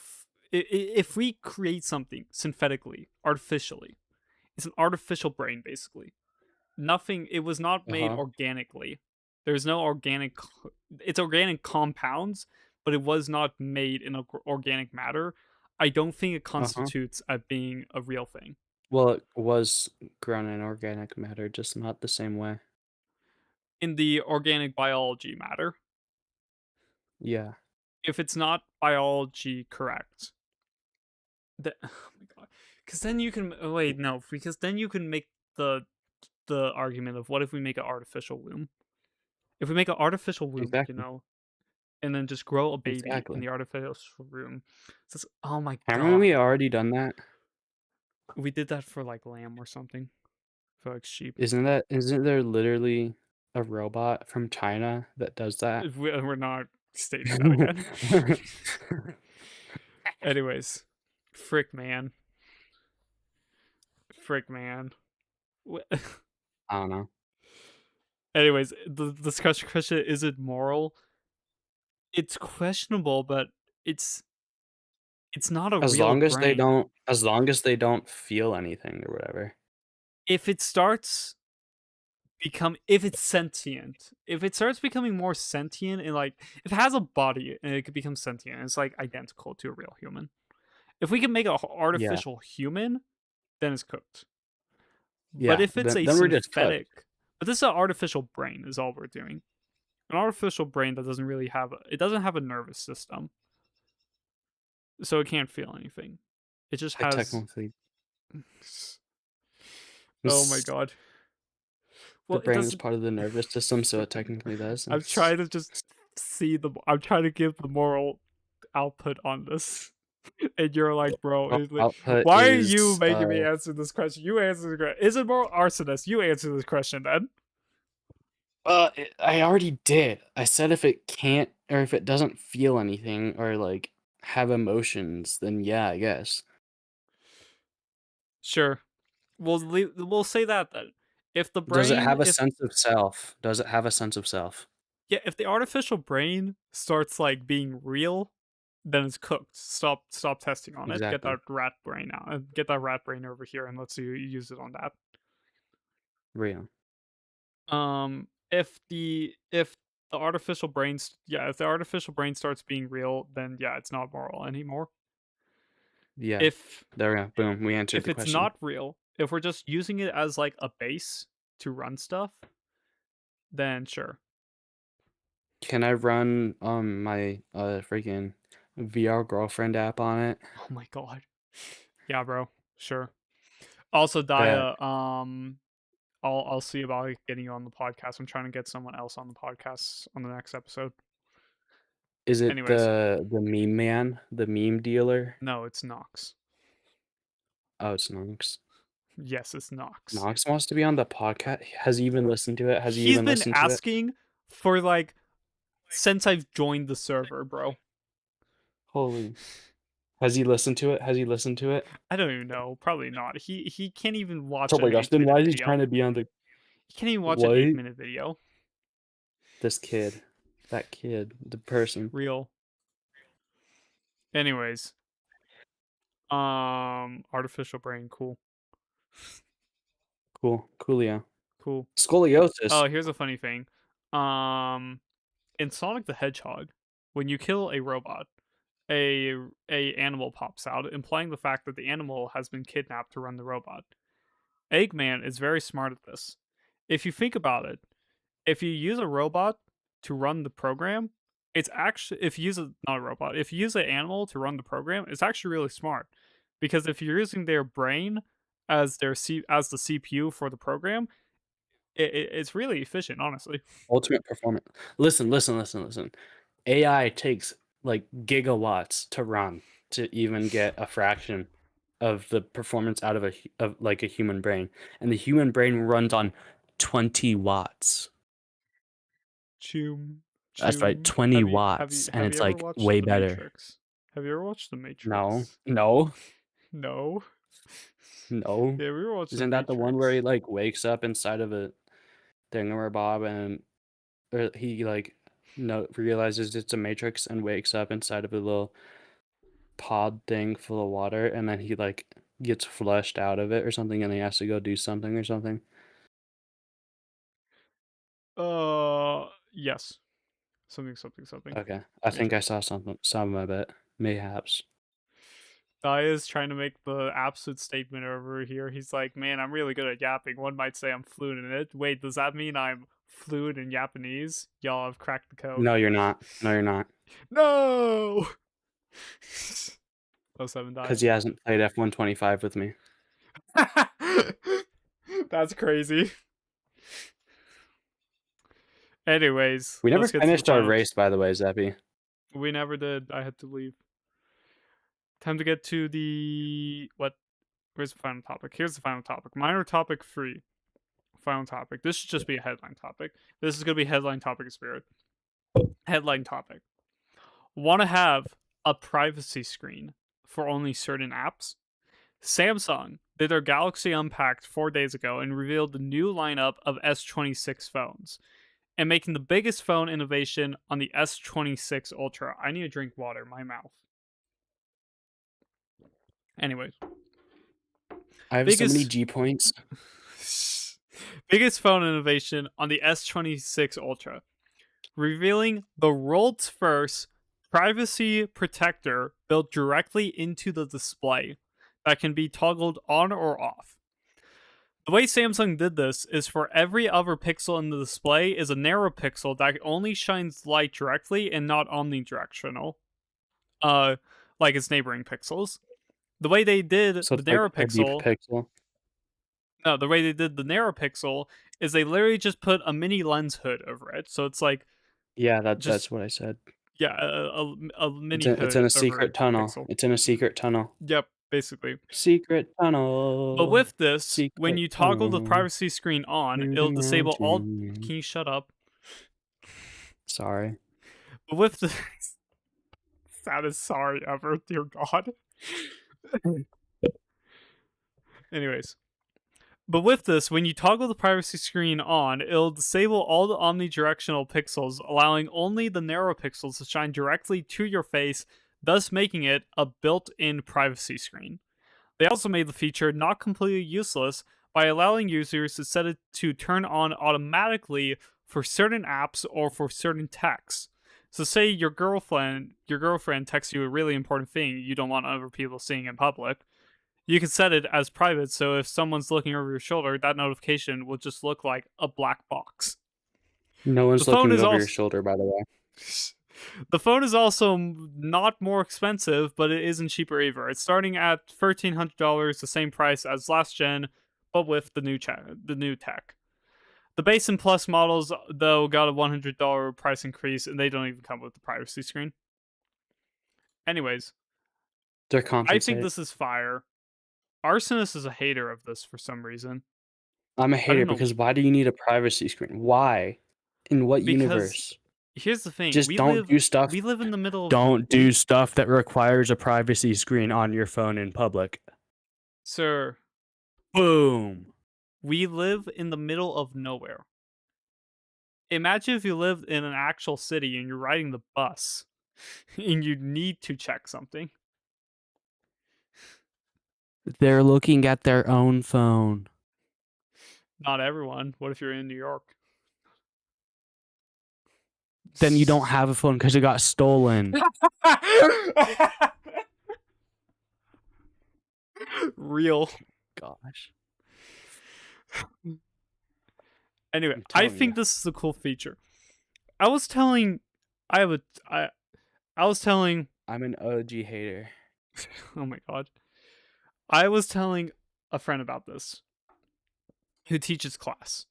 Speaker 2: If we create something synthetically, artificially, it's an artificial brain, basically. Nothing. It was not made
Speaker 1: Uh-huh.
Speaker 2: organically. There's no organic. It's organic compounds, but it was not made in organic matter. I don't think it
Speaker 1: Uh-huh.
Speaker 2: constitutes as being a real thing.
Speaker 1: Well, it was grown in organic matter, just not the same way.
Speaker 2: In the organic biology matter,
Speaker 1: Yeah.
Speaker 2: if it's not biology correct, that oh my god, because then you can wait no, because then you can make the argument of what if we make an artificial womb? If we make an artificial womb, you
Speaker 1: Exactly.
Speaker 2: know, and then just grow a baby in
Speaker 1: Exactly.
Speaker 2: the artificial room. It's oh my
Speaker 1: Haven't
Speaker 2: god.
Speaker 1: we already done that?
Speaker 2: We did that for like lamb or something. For like sheep.
Speaker 1: Isn't there literally a robot from China that does that?
Speaker 2: We're not stating that again. Anyways. Frick man. Frick man.
Speaker 1: I don't know.
Speaker 2: Anyways, the discussion question, is it moral? It's questionable, but it's it's not a real brain.
Speaker 1: As long as they don't feel anything or whatever.
Speaker 2: If it starts if it's sentient, if it starts becoming more sentient and like if it has a body and it could become sentient, it's like identical to a real human. If we can make an
Speaker 1: Yeah.
Speaker 2: artificial human, then it's cooked. But
Speaker 1: Yeah.
Speaker 2: if it's a
Speaker 1: Then we're just cooked.
Speaker 2: synthetic, but this is an artificial brain, is all we're doing. An artificial brain that doesn't really have it doesn't have a nervous system, so it can't feel anything. It just
Speaker 1: It
Speaker 2: has.
Speaker 1: technically
Speaker 2: Oh my
Speaker 1: s-
Speaker 2: god.
Speaker 1: the
Speaker 2: Well, it
Speaker 1: brain is
Speaker 2: doesn't.
Speaker 1: part of the nervous system, so it technically does.
Speaker 2: I'm trying to just see the. I'm trying to give the moral output on this. And you're like, bro,
Speaker 1: Output
Speaker 2: why are you
Speaker 1: is
Speaker 2: making me answer this question? You answer the question. Is it more arsonist? You answer this question then.
Speaker 1: I already did. I said if it can't or if it doesn't feel anything or like have emotions, then yeah, I guess.
Speaker 2: Sure. We'll say that then. If the
Speaker 1: Does it
Speaker 2: brain,
Speaker 1: have a
Speaker 2: if
Speaker 1: sense of self? Does it have a sense of self?
Speaker 2: yeah, if the artificial brain starts like being real, then it's cooked. Stop testing on it. Get
Speaker 1: Exactly.
Speaker 2: that rat brain out. Get that rat brain over here, and let's use it on that.
Speaker 1: Real.
Speaker 2: If the artificial brains, yeah, if the artificial brain starts being real, then yeah, it's not moral anymore.
Speaker 1: Yeah.
Speaker 2: If
Speaker 1: There we go. Boom. We answered
Speaker 2: if
Speaker 1: the
Speaker 2: it's
Speaker 1: question.
Speaker 2: not real, if we're just using it as like a base to run stuff, then sure.
Speaker 1: Can I run my freaking VR girlfriend app on it?
Speaker 2: Oh my god. Yeah, bro. Sure. Also,
Speaker 1: Bet.
Speaker 2: Daya, I'll see about getting you on the podcast. I'm trying to get someone else on the podcast on the next episode.
Speaker 1: Is it
Speaker 2: Anyways,
Speaker 1: the meme man, the meme dealer?
Speaker 2: no, it's Nox.
Speaker 1: Oh, it's Nox.
Speaker 2: Yes, it's Nox.
Speaker 1: Nox wants to be on the podcast. Has he even listened to it? Has he
Speaker 2: He's
Speaker 1: even
Speaker 2: been
Speaker 1: listened to it?
Speaker 2: asking for like since I've joined the server, bro.
Speaker 1: Holy. Has he listened to it? Has he listened to it?
Speaker 2: I don't even know. Probably not. He can't even watch
Speaker 1: Oh my
Speaker 2: an
Speaker 1: gosh,
Speaker 2: eight
Speaker 1: then
Speaker 2: minute
Speaker 1: why is he
Speaker 2: video.
Speaker 1: trying to be on the
Speaker 2: He can't even watch an
Speaker 1: what?
Speaker 2: 8-minute video.
Speaker 1: This kid. That kid. The person.
Speaker 2: Real. Anyways, artificial brain, cool.
Speaker 1: Cool. Coolio.
Speaker 2: Cool.
Speaker 1: Scoliosis.
Speaker 2: Oh, here's a funny thing. Um, in Sonic the Hedgehog, when you kill a robot, a animal pops out, implying the fact that the animal has been kidnapped to run the robot. Eggman is very smart at this. If you think about it, if you use a robot to run the program, it's actually if you use a not a robot, if you use an animal to run the program, it's actually really smart because if you're using their brain as as the CPU for the program, it's really efficient, honestly.
Speaker 1: Ultimate performance. Listen. AI takes like gigawatts to run to even get a fraction of the performance out of of like a human brain, and the human brain runs on 20 watts.
Speaker 2: Choom,
Speaker 1: That's right,
Speaker 2: choom.
Speaker 1: 20 watts, and
Speaker 2: Have you
Speaker 1: it's
Speaker 2: ever
Speaker 1: like
Speaker 2: watched
Speaker 1: way
Speaker 2: The
Speaker 1: better.
Speaker 2: Matrix? Have you ever watched The
Speaker 1: No,
Speaker 2: Matrix?
Speaker 1: no,
Speaker 2: No.
Speaker 1: no.
Speaker 2: Yeah, we were watching The
Speaker 1: Isn't that the one where he
Speaker 2: Matrix.
Speaker 1: like wakes up inside of a thingamabob and or he like no realizes it's a matrix and wakes up inside of a little pod thing full of water and then he like gets flushed out of it or something and he has to go do something or something.
Speaker 2: Yes. Something.
Speaker 1: Okay. I think I
Speaker 2: Matrix.
Speaker 1: saw something some of it. Mayhaps.
Speaker 2: Dai is trying to make the absolute statement over here. He's like, man, I'm really good at yapping. One might say I'm fluent in it. Wait, does that mean I'm fluent in Japanese? Y'all have cracked the code.
Speaker 1: No, you're not. No, you're not.
Speaker 2: No! Oh, 7
Speaker 1: Because
Speaker 2: Dai.
Speaker 1: he hasn't played F125 with me.
Speaker 2: That's crazy. Anyways,
Speaker 1: We never
Speaker 2: let's get to the
Speaker 1: finished our
Speaker 2: final.
Speaker 1: race, by the way, Zeppy.
Speaker 2: We never did. I had to leave. Time to get to the what? Where's the final topic? Here's the final topic. Minor topic 3. Final topic. This should just be a headline topic. This is gonna be headline topic spirit. Headline topic. Want to have a privacy screen for only certain apps? Samsung did their Galaxy Unpacked 4 days ago and revealed the new lineup of S26 phones and making the biggest phone innovation on the S26 Ultra. I need to drink water. My mouth. Anyways,
Speaker 1: I have so many
Speaker 2: biggest
Speaker 1: G points.
Speaker 2: biggest phone innovation on the S26 Ultra, revealing the world's first privacy protector built directly into the display that can be toggled on or off. The way Samsung did this is for every other pixel in the display is a narrow pixel that only shines light directly and not omnidirectional, like its neighboring pixels. The way they did
Speaker 1: So
Speaker 2: the
Speaker 1: it's like
Speaker 2: narrow
Speaker 1: a deep
Speaker 2: pixel,
Speaker 1: pixel.
Speaker 2: no, the way they did the narrow pixel is they literally just put a mini lens hood over it. So it's like
Speaker 1: Yeah,
Speaker 2: just
Speaker 1: that's what I said.
Speaker 2: yeah, a mini
Speaker 1: It's in
Speaker 2: hood
Speaker 1: a
Speaker 2: over
Speaker 1: secret
Speaker 2: the
Speaker 1: tunnel.
Speaker 2: pixel.
Speaker 1: It's in a secret tunnel.
Speaker 2: Yep, basically.
Speaker 1: Secret
Speaker 2: But
Speaker 1: tunnel.
Speaker 2: with this, when
Speaker 1: Secret
Speaker 2: you toggle the
Speaker 1: tunnel.
Speaker 2: privacy screen on,
Speaker 1: Through the
Speaker 2: it'll disable all.
Speaker 1: mountain.
Speaker 2: Can you shut up?
Speaker 1: Sorry.
Speaker 2: But with the saddest sorry ever, dear God. Anyways. But with this, when you toggle the privacy screen on, it'll disable all the omnidirectional pixels, allowing only the narrow pixels to shine directly to your face, thus making it a built-in privacy screen. They also made the feature not completely useless by allowing users to set it to turn on automatically for certain apps or for certain texts. So say your girlfriend texts you a really important thing you don't want other people seeing in public. You can set it as private, so if someone's looking over your shoulder, that notification will just look like a black box.
Speaker 1: No
Speaker 2: The
Speaker 1: one's
Speaker 2: phone
Speaker 1: looking
Speaker 2: is
Speaker 1: over your
Speaker 2: also
Speaker 1: shoulder, by the way.
Speaker 2: the phone is also not more expensive, but it isn't cheaper either. It's starting at $1,300, the same price as last gen, but with the new tech. The base and plus models, though, got a $100 price increase, and they don't even come with the privacy screen. Anyways,
Speaker 1: They're
Speaker 2: I think
Speaker 1: compensated.
Speaker 2: this is fire. Arsonist is a hater of this for some reason.
Speaker 1: I'm a
Speaker 2: I
Speaker 1: hater
Speaker 2: don't know,
Speaker 1: because why do you need a privacy screen? Why? In what
Speaker 2: because
Speaker 1: universe?
Speaker 2: here's the thing:
Speaker 1: Just don't do stuff.
Speaker 2: we live in the middle of
Speaker 1: Don't do stuff that requires a privacy screen on your phone in public.
Speaker 2: sir.
Speaker 1: Boom.
Speaker 2: We live in the middle of nowhere. Imagine if you lived in an actual city and you're riding the bus and you need to check something.
Speaker 1: They're looking at their own phone.
Speaker 2: Not everyone. What if you're in New York?
Speaker 1: Then you don't have a phone because it got stolen.
Speaker 2: Real.
Speaker 1: Gosh.
Speaker 2: Anyway,
Speaker 1: I'm
Speaker 2: I
Speaker 1: telling
Speaker 2: think
Speaker 1: you.
Speaker 2: this is a cool feature. I was telling I was telling
Speaker 1: I'm an OG hater.
Speaker 2: oh my god. I was telling a friend about this who teaches class.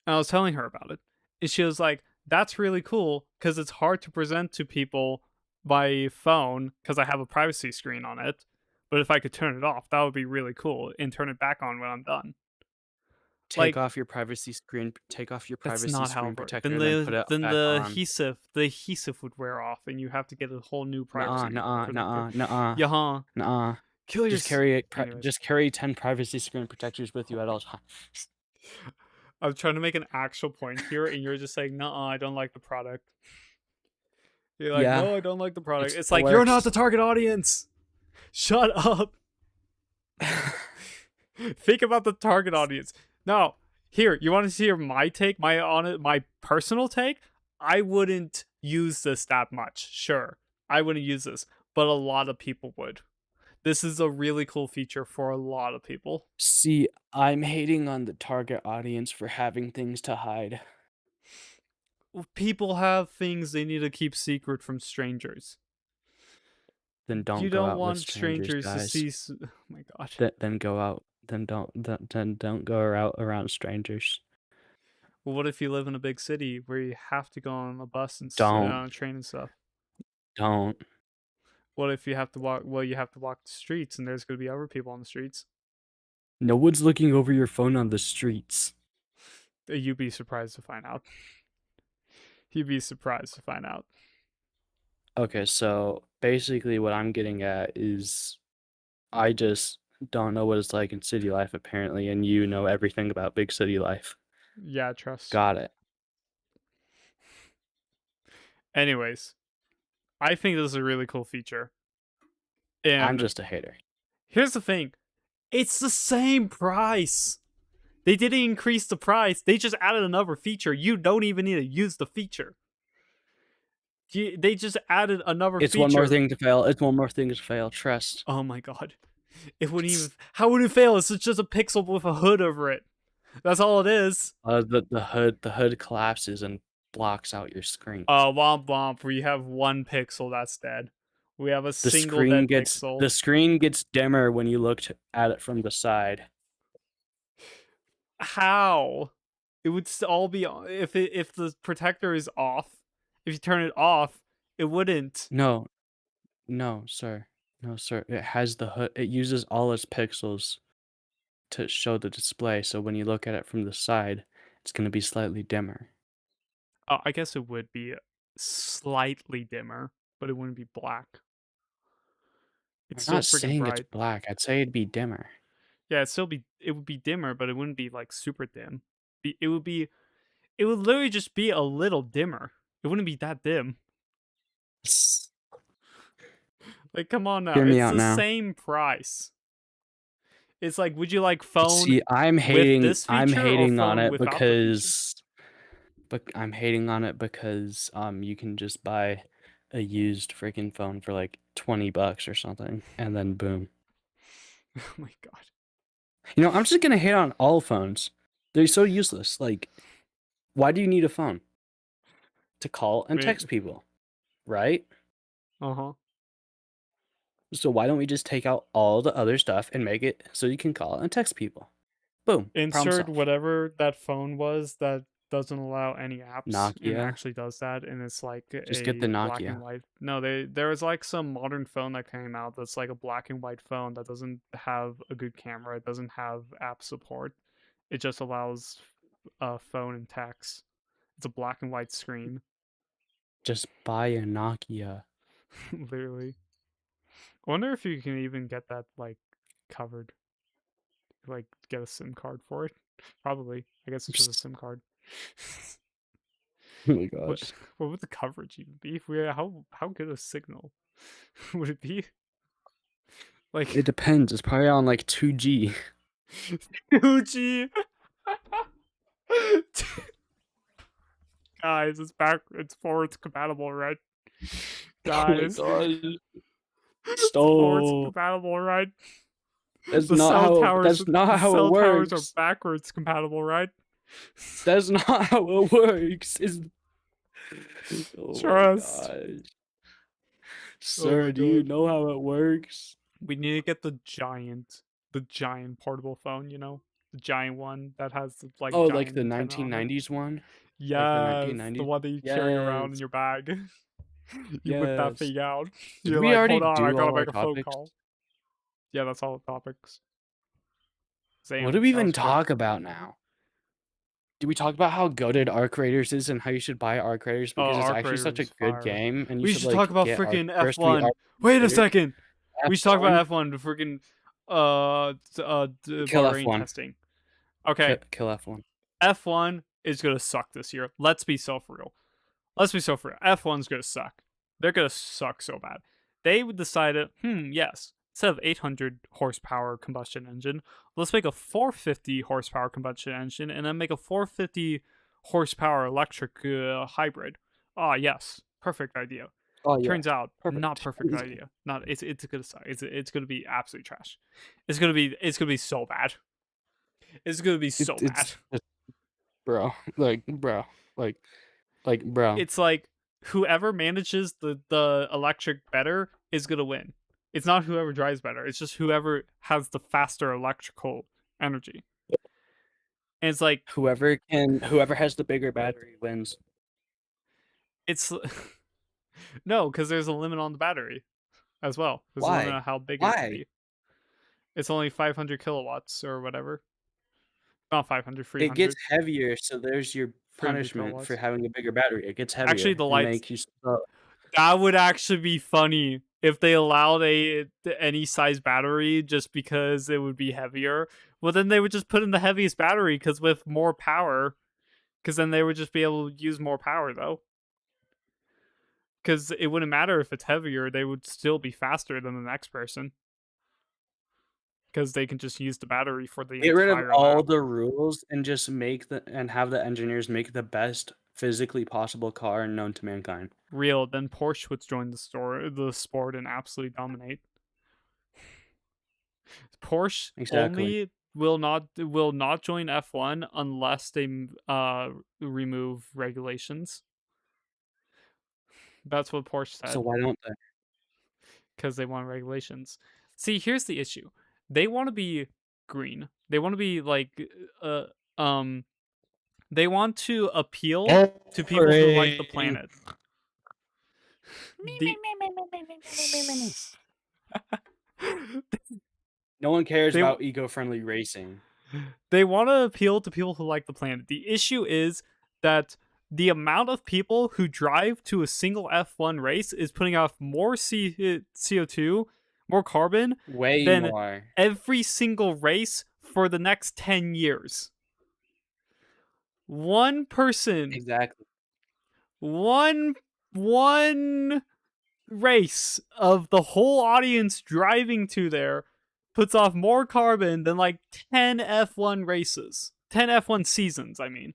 Speaker 2: And I was telling her about it. And she was like, that's really cool because it's hard to present to people by phone because I have a privacy screen on it. But if I could turn it off, that would be really cool and turn it back on when I'm done.
Speaker 1: Take
Speaker 2: Like,
Speaker 1: off your privacy screen. Take off your
Speaker 2: that's
Speaker 1: privacy
Speaker 2: not how
Speaker 1: screen
Speaker 2: it works. Then
Speaker 1: protector, then put it back on.
Speaker 2: the adhesive would wear off and you have to get a whole new
Speaker 1: Nuh-uh,
Speaker 2: privacy
Speaker 1: nuh-uh,
Speaker 2: protector.
Speaker 1: nuh-uh, nuh-uh,
Speaker 2: Yeah,
Speaker 1: nuh-uh.
Speaker 2: kill
Speaker 1: Just
Speaker 2: yourself.
Speaker 1: carry
Speaker 2: Anyways,
Speaker 1: just carry 10 privacy screen protectors with you at all times.
Speaker 2: I'm trying to make an actual point here, and you're just saying, "No, I don't like the product." You're like,
Speaker 1: Yeah,
Speaker 2: "No, I don't like the product." It's
Speaker 1: it
Speaker 2: like you're not
Speaker 1: works.
Speaker 2: the target audience. Shut up. Think about the target audience. Now, here, you want to hear my take, my personal take? I wouldn't use this that much. Sure, I wouldn't use this, but a lot of people would. This is a really cool feature for a lot of people.
Speaker 1: See, I'm hating on the target audience for having things to hide.
Speaker 2: People have things they need to keep secret from strangers.
Speaker 1: Then don't
Speaker 2: You
Speaker 1: go
Speaker 2: don't
Speaker 1: out with
Speaker 2: want
Speaker 1: strangers,
Speaker 2: strangers to
Speaker 1: guys.
Speaker 2: see. Oh my god.
Speaker 1: Then go out. Then don't go out around strangers.
Speaker 2: Well, what if you live in a big city where you have to go on a bus and on
Speaker 1: Don't.
Speaker 2: a train and stuff?
Speaker 1: Don't.
Speaker 2: What if you have to walk? Well, you have to walk the streets, and there's going to be other people on the streets.
Speaker 1: No one's looking over your phone on the streets.
Speaker 2: You'd be surprised to find out. You'd be surprised to find out.
Speaker 1: Okay, so basically what I'm getting at is I just don't know what it's like in city life apparently, and you know everything about big city life.
Speaker 2: Yeah, trust.
Speaker 1: Got it.
Speaker 2: Anyways, I think this is a really cool feature.
Speaker 1: I'm
Speaker 2: And
Speaker 1: just a hater.
Speaker 2: here's the thing: it's the same price. They didn't increase the price. They just added another feature. You don't even need to use the feature. They just added another
Speaker 1: It's
Speaker 2: feature.
Speaker 1: one more thing to fail. It's one more thing to fail. Trust.
Speaker 2: Oh my god. It wouldn't even. How would it fail? It's just a pixel with a hood over it. That's all it is.
Speaker 1: The hood collapses and blocks out your screen.
Speaker 2: Womp womp. We have one pixel that's dead. We have a single dead pixel.
Speaker 1: The screen gets dimmer when you look at it from the side.
Speaker 2: How? It would all be if the protector is off. If you turn it off, it wouldn't.
Speaker 1: No, no, sir. No, sir. It has the hood. It uses all its pixels to show the display. So when you look at it from the side, it's going to be slightly dimmer.
Speaker 2: I guess it would be slightly dimmer, but it wouldn't be black. It's
Speaker 1: I'm
Speaker 2: still
Speaker 1: not
Speaker 2: freaking
Speaker 1: saying it's
Speaker 2: bright.
Speaker 1: black. I'd say it'd be dimmer.
Speaker 2: Yeah, it would be dimmer, but it wouldn't be like super dim. It would literally just be a little dimmer. It wouldn't be that dim. Like, come on now,
Speaker 1: Hear me
Speaker 2: it's
Speaker 1: out
Speaker 2: the
Speaker 1: now.
Speaker 2: same price. It's like, would you like phone
Speaker 1: See,
Speaker 2: with this
Speaker 1: I'm
Speaker 2: feature or
Speaker 1: hating on
Speaker 2: phone
Speaker 1: it
Speaker 2: without the feature?
Speaker 1: because you can just buy a used freaking phone for like $20 or something, and then boom.
Speaker 2: Oh my god.
Speaker 1: You know, I'm just gonna hate on all phones. They're so useless. Like, why do you need a phone? To call and
Speaker 2: Wait.
Speaker 1: text people, right?
Speaker 2: Uh-huh.
Speaker 1: So why don't we just take out all the other stuff and make it so you can call and text people? Boom, problem
Speaker 2: Insert
Speaker 1: solved.
Speaker 2: whatever that phone was that doesn't allow any apps and
Speaker 1: Nokia,
Speaker 2: actually does that, and it's like
Speaker 1: just get the
Speaker 2: a black and
Speaker 1: Nokia.
Speaker 2: white. No, there was like some modern phone that came out that's like a black and white phone that doesn't have a good camera, it doesn't have app support. It just allows phone and text. It's a black and white screen.
Speaker 1: Just buy a Nokia.
Speaker 2: Literally. I wonder if you can even get that like covered. Like get a SIM card for it. Probably. I guess it's just a SIM card.
Speaker 1: Oh my
Speaker 2: What
Speaker 1: gosh.
Speaker 2: what would the coverage even be? If we how good a signal would it be? Like
Speaker 1: It depends. It's probably on like 2G.
Speaker 2: 2G. Guys, it's forwards compatible, right?
Speaker 1: Oh my
Speaker 2: Guys,
Speaker 1: gosh.
Speaker 2: it's forwards
Speaker 1: Stop.
Speaker 2: compatible, right?
Speaker 1: That's not
Speaker 2: The
Speaker 1: how it
Speaker 2: cell towers are
Speaker 1: works.
Speaker 2: backwards compatible, right?
Speaker 1: That's not how it works. Oh my
Speaker 2: Trust.
Speaker 1: gosh.
Speaker 2: Oh my
Speaker 1: Sir, do you
Speaker 2: god.
Speaker 1: know how it works?
Speaker 2: We need to get the giant portable phone, you know? The giant one that has the like
Speaker 1: Oh, like
Speaker 2: giant
Speaker 1: the
Speaker 2: antenna on it.
Speaker 1: 1990s one? Like the
Speaker 2: Yes, the
Speaker 1: 1990s?
Speaker 2: one that you carry around in
Speaker 1: Yes.
Speaker 2: your bag. You whip that
Speaker 1: Yes.
Speaker 2: thing out.
Speaker 1: Did
Speaker 2: You're
Speaker 1: we
Speaker 2: like,
Speaker 1: already
Speaker 2: hold on, I
Speaker 1: do
Speaker 2: gotta
Speaker 1: all our
Speaker 2: make a phone
Speaker 1: topics?
Speaker 2: call. Yeah, that's all the topics.
Speaker 1: What
Speaker 2: Damn,
Speaker 1: do we
Speaker 2: that
Speaker 1: even
Speaker 2: was quick.
Speaker 1: talk about now? Did we talk about how goated Arc Raiders is and how you should buy Arc Raiders
Speaker 2: Oh,
Speaker 1: because it's
Speaker 2: Arc
Speaker 1: actually
Speaker 2: Raider
Speaker 1: such a
Speaker 2: was
Speaker 1: good
Speaker 2: fire.
Speaker 1: game and you
Speaker 2: We
Speaker 1: should
Speaker 2: should talk
Speaker 1: like
Speaker 2: about
Speaker 1: get our
Speaker 2: freaking
Speaker 1: first three
Speaker 2: F1.
Speaker 1: Arc
Speaker 2: Wait a
Speaker 1: Raiders.
Speaker 2: second. We should talk about
Speaker 1: F1,
Speaker 2: F1, the freaking
Speaker 1: kill
Speaker 2: Bahrain
Speaker 1: F1,
Speaker 2: testing. Okay,
Speaker 1: kill F1.
Speaker 2: F1 is gonna suck this year. Let's be so for real. F1's gonna suck. They're gonna suck so bad. They decided, yes, instead of 800 horsepower combustion engine, let's make a 450 horsepower combustion engine and then make a 450 horsepower electric hybrid. Ah, yes, perfect idea.
Speaker 1: Oh yeah,
Speaker 2: Turns out, not
Speaker 1: perfect.
Speaker 2: perfect idea. Not it's gonna suck. It's gonna be absolute trash. It's gonna be so bad. It's gonna be so bad.
Speaker 1: It's just, bro, like bro.
Speaker 2: It's like whoever manages the electric better is gonna win. It's not whoever drives better. It's just whoever has the faster electrical energy. And it's like
Speaker 1: Whoever has the bigger battery wins.
Speaker 2: it's no, because there's a limit on the battery as well. There's a limit
Speaker 1: Why?
Speaker 2: on how big it can
Speaker 1: Why?
Speaker 2: be. It's only 500 kilowatts or whatever. Not 500,
Speaker 1: It gets
Speaker 2: 300.
Speaker 1: heavier, so there's your
Speaker 2: 300
Speaker 1: punishment for
Speaker 2: kilowatts.
Speaker 1: having a bigger battery. It gets
Speaker 2: Actually,
Speaker 1: heavier
Speaker 2: the
Speaker 1: and
Speaker 2: lights.
Speaker 1: makes you slow.
Speaker 2: That would actually be funny if they allowed any size battery just because it would be heavier. Well, then they would just put in the heaviest battery because with more power, because then they would just be able to use more power though. Because it wouldn't matter if it's heavier; they would still be faster than the next person because they can just use the battery for the
Speaker 1: Get rid of
Speaker 2: entire
Speaker 1: all
Speaker 2: lap.
Speaker 1: the rules and just have the engineers make the best physically possible car known to mankind.
Speaker 2: Real, then Porsche would join the sport and absolutely dominate. Porsche
Speaker 1: Exactly.
Speaker 2: only will not join F1 unless they remove regulations. That's what Porsche
Speaker 1: So
Speaker 2: said
Speaker 1: why don't they?
Speaker 2: because they want regulations. See, here's the issue. They want to be green. They want to be like uh um they want to appeal to people who like the planet. The
Speaker 1: No one cares
Speaker 2: they
Speaker 1: about eco-friendly racing.
Speaker 2: they want to appeal to people who like the planet. The issue is that the amount of people who drive to a single F1 race is putting off more CO2, more carbon
Speaker 1: Way
Speaker 2: than
Speaker 1: more.
Speaker 2: every single race for the next 10 years. One person,
Speaker 1: Exactly.
Speaker 2: one race of the whole audience driving to there puts off more carbon than like 10 F1 races. 10 F1 seasons, I mean.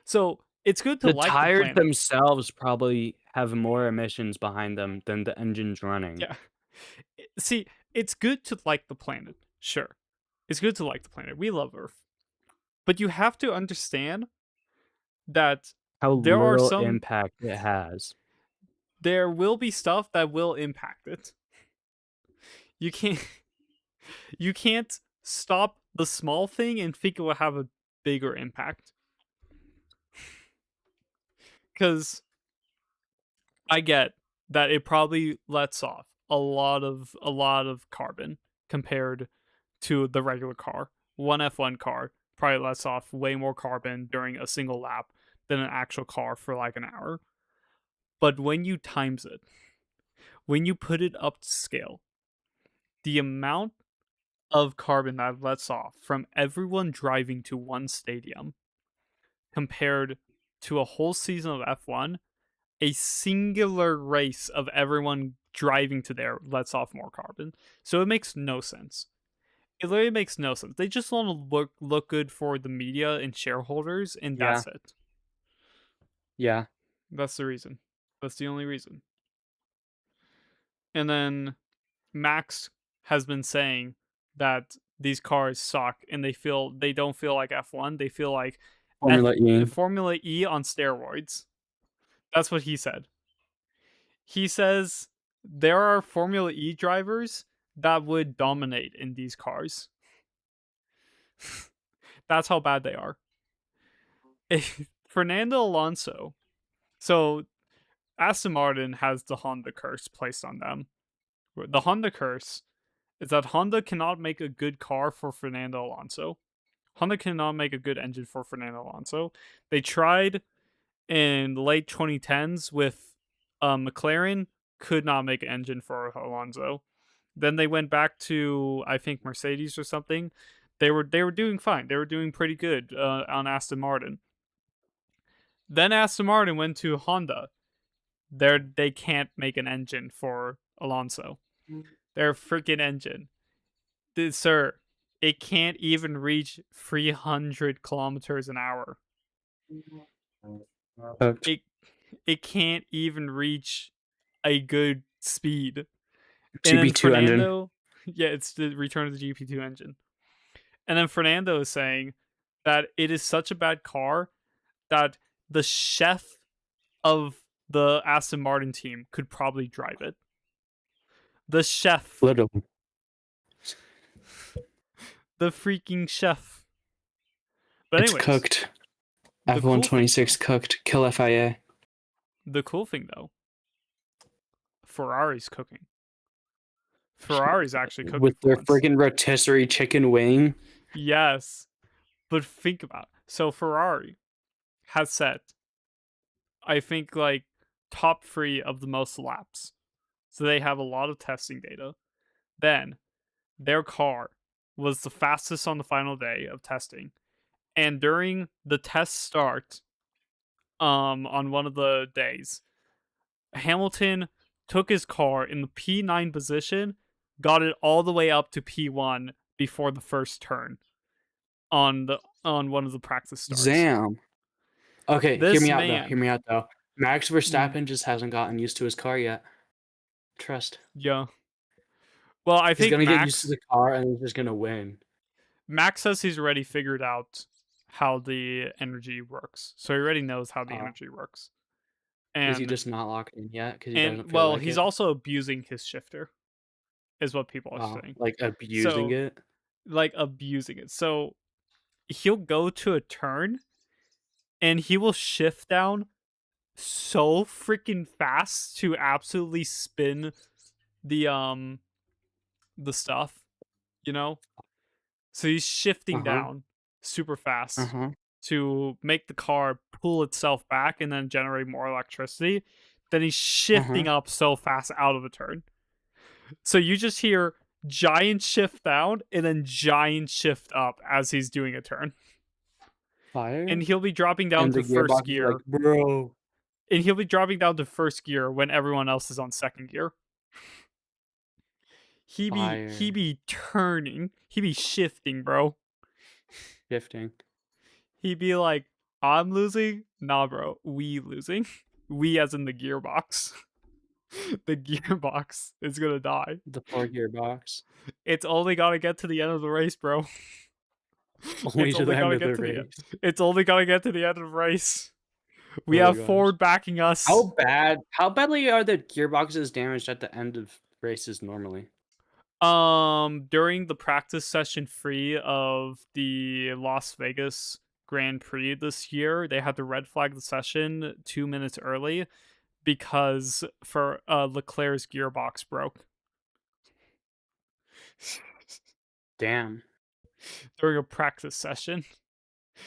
Speaker 2: So it's good to
Speaker 1: The
Speaker 2: like the
Speaker 1: tires
Speaker 2: planet.
Speaker 1: themselves probably have more emissions behind them than the engines running.
Speaker 2: Yeah. See, it's good to like the planet. Sure. It's good to like the planet. We love Earth. But you have to understand that
Speaker 1: How
Speaker 2: there are
Speaker 1: little
Speaker 2: some
Speaker 1: impact it has.
Speaker 2: there will be stuff that will impact it. You can't you can't stop the small thing and think it will have a bigger impact. Cuz I get that it probably lets off a lot of carbon compared to the regular car. One F1 car probably lets off way more carbon during a single lap than an actual car for like an hour. But when you times it, when you put it up to scale, the amount of carbon that lets off from everyone driving to one stadium compared to a whole season of F1, a singular race of everyone driving to there lets off more carbon. So it makes no sense. It literally makes no sense. They just want to look good for the media and shareholders, and
Speaker 1: Yeah.
Speaker 2: that's it.
Speaker 1: Yeah.
Speaker 2: That's the reason. That's the only reason. And then Max has been saying that these cars suck and they don't feel like F1. They feel like
Speaker 1: Formula E.
Speaker 2: Formula E on steroids. That's what he said. He says there are Formula E drivers that would dominate in these cars. That's how bad they are. Fernando Alonso. So Aston Martin has the Honda curse placed on them. The Honda curse is that Honda cannot make a good car for Fernando Alonso. Honda cannot make a good engine for Fernando Alonso. They tried in the late 2010s with McLaren, could not make an engine for Alonso. Then they went back to I think Mercedes or something. They were doing fine. They were doing pretty good on Aston Martin. Then Aston Martin went to Honda. They can't make an engine for Alonso. Their freaking engine, sir, it can't even reach 300 kilometers an hour. It it can't even reach a good speed. And then
Speaker 1: GP2 engine.
Speaker 2: Fernando, yeah, it's the return of the GP2 engine. And then Fernando is saying that it is such a bad car that the chef of the Aston Martin team could probably drive it. The chef.
Speaker 1: Literally.
Speaker 2: The freaking chef. But anyways,
Speaker 1: It's cooked.
Speaker 2: the cool
Speaker 1: F126 cooked. Kill FIA.
Speaker 2: The cool thing though, Ferrari's cooking. Ferrari's actually cooking
Speaker 1: with
Speaker 2: for
Speaker 1: their
Speaker 2: once.
Speaker 1: freaking rotisserie chicken wing.
Speaker 2: Yes. But think about it. So Ferrari has set, I think, like top 3 of the most laps. So they have a lot of testing data. Then their car was the fastest on the final day of testing. And during the test start, on one of the days, Hamilton took his car in the P9 position, got it all the way up to P1 before the first turn on one of the practice starts.
Speaker 1: Damn. Okay,
Speaker 2: This
Speaker 1: hear
Speaker 2: man,
Speaker 1: me out though. Max Verstappen just hasn't gotten used to his car yet. Trust.
Speaker 2: Yeah. Well, I
Speaker 1: He's
Speaker 2: think
Speaker 1: gonna get used to the car and he's just gonna win.
Speaker 2: Max says he's already figured out how the energy works, so he already knows how the energy works. And
Speaker 1: is he just not locked in yet? Because he doesn't feel
Speaker 2: well,
Speaker 1: like
Speaker 2: he's
Speaker 1: it?
Speaker 2: also abusing his shifter, is what people are saying.
Speaker 1: Like abusing it.
Speaker 2: Like abusing it. So he'll go to a turn, and he will shift down so freaking fast to absolutely spin the stuff, you know? So he's shifting down super fast to make the car pull itself back and then generate more electricity. Then he's shifting up so fast out of a turn. So you just hear giant shift down and then giant shift up as he's doing a turn. And
Speaker 1: Fire.
Speaker 2: he'll be dropping down
Speaker 1: And
Speaker 2: to
Speaker 1: the
Speaker 2: first
Speaker 1: gearbox is like,
Speaker 2: gear.
Speaker 1: bro,
Speaker 2: And he'll be dropping down to first gear when everyone else is on second gear. He
Speaker 1: fire.
Speaker 2: be turning. He be shifting, bro.
Speaker 1: Shifting.
Speaker 2: He'd be like, I'm losing? Nah, bro. We losing. We as in the gearbox. The gearbox is gonna die.
Speaker 1: The 4 gearbox.
Speaker 2: It's only gotta get to the end of the race, bro.
Speaker 1: Only
Speaker 2: It's
Speaker 1: to
Speaker 2: only
Speaker 1: the end
Speaker 2: gotta
Speaker 1: of
Speaker 2: get
Speaker 1: the
Speaker 2: to the end.
Speaker 1: race.
Speaker 2: It's only gotta get to the end of the race. We
Speaker 1: Oh my
Speaker 2: have
Speaker 1: gosh.
Speaker 2: Ford backing us.
Speaker 1: How badly are the gearboxes damaged at the end of races normally?
Speaker 2: During the practice session 3 of the Las Vegas Grand Prix this year, they had to red flag the session 2 minutes early because for Leclerc's gearbox broke
Speaker 1: Damn.
Speaker 2: during a practice session.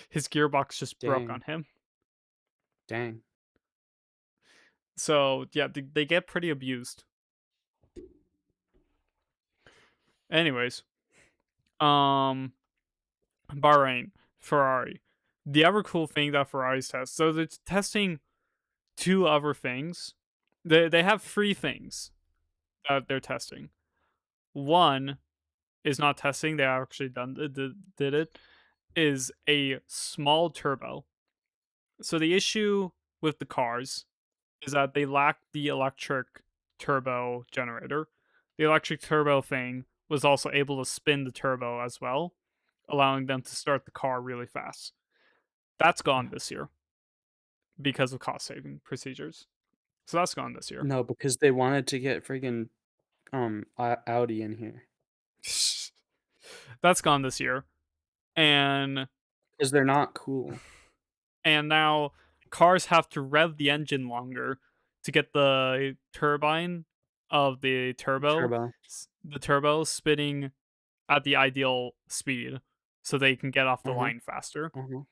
Speaker 2: His gearbox just broke on
Speaker 1: Dang.
Speaker 2: him.
Speaker 1: Dang.
Speaker 2: So yeah, they get pretty abused. Anyways, um, Bahrain, Ferrari. The other cool thing that Ferrari's test, so they're testing two other things. They have three things that they're testing. One is not testing; they actually did it. Is a small turbo. So the issue with the cars is that they lack the electric turbo generator. The electric turbo thing was also able to spin the turbo as well, allowing them to start the car really fast. That's gone this year because of cost saving procedures. So that's gone this year.
Speaker 1: No, because they wanted to get friggin' Audi in here.
Speaker 2: That's gone this year. And
Speaker 1: Because they're not cool.
Speaker 2: now cars have to rev the engine longer to get the turbine of
Speaker 1: Turbo.
Speaker 2: the turbo spinning at the ideal speed so they can get off the
Speaker 1: Uh-huh.
Speaker 2: line faster.
Speaker 1: Uh-huh. Uh-huh.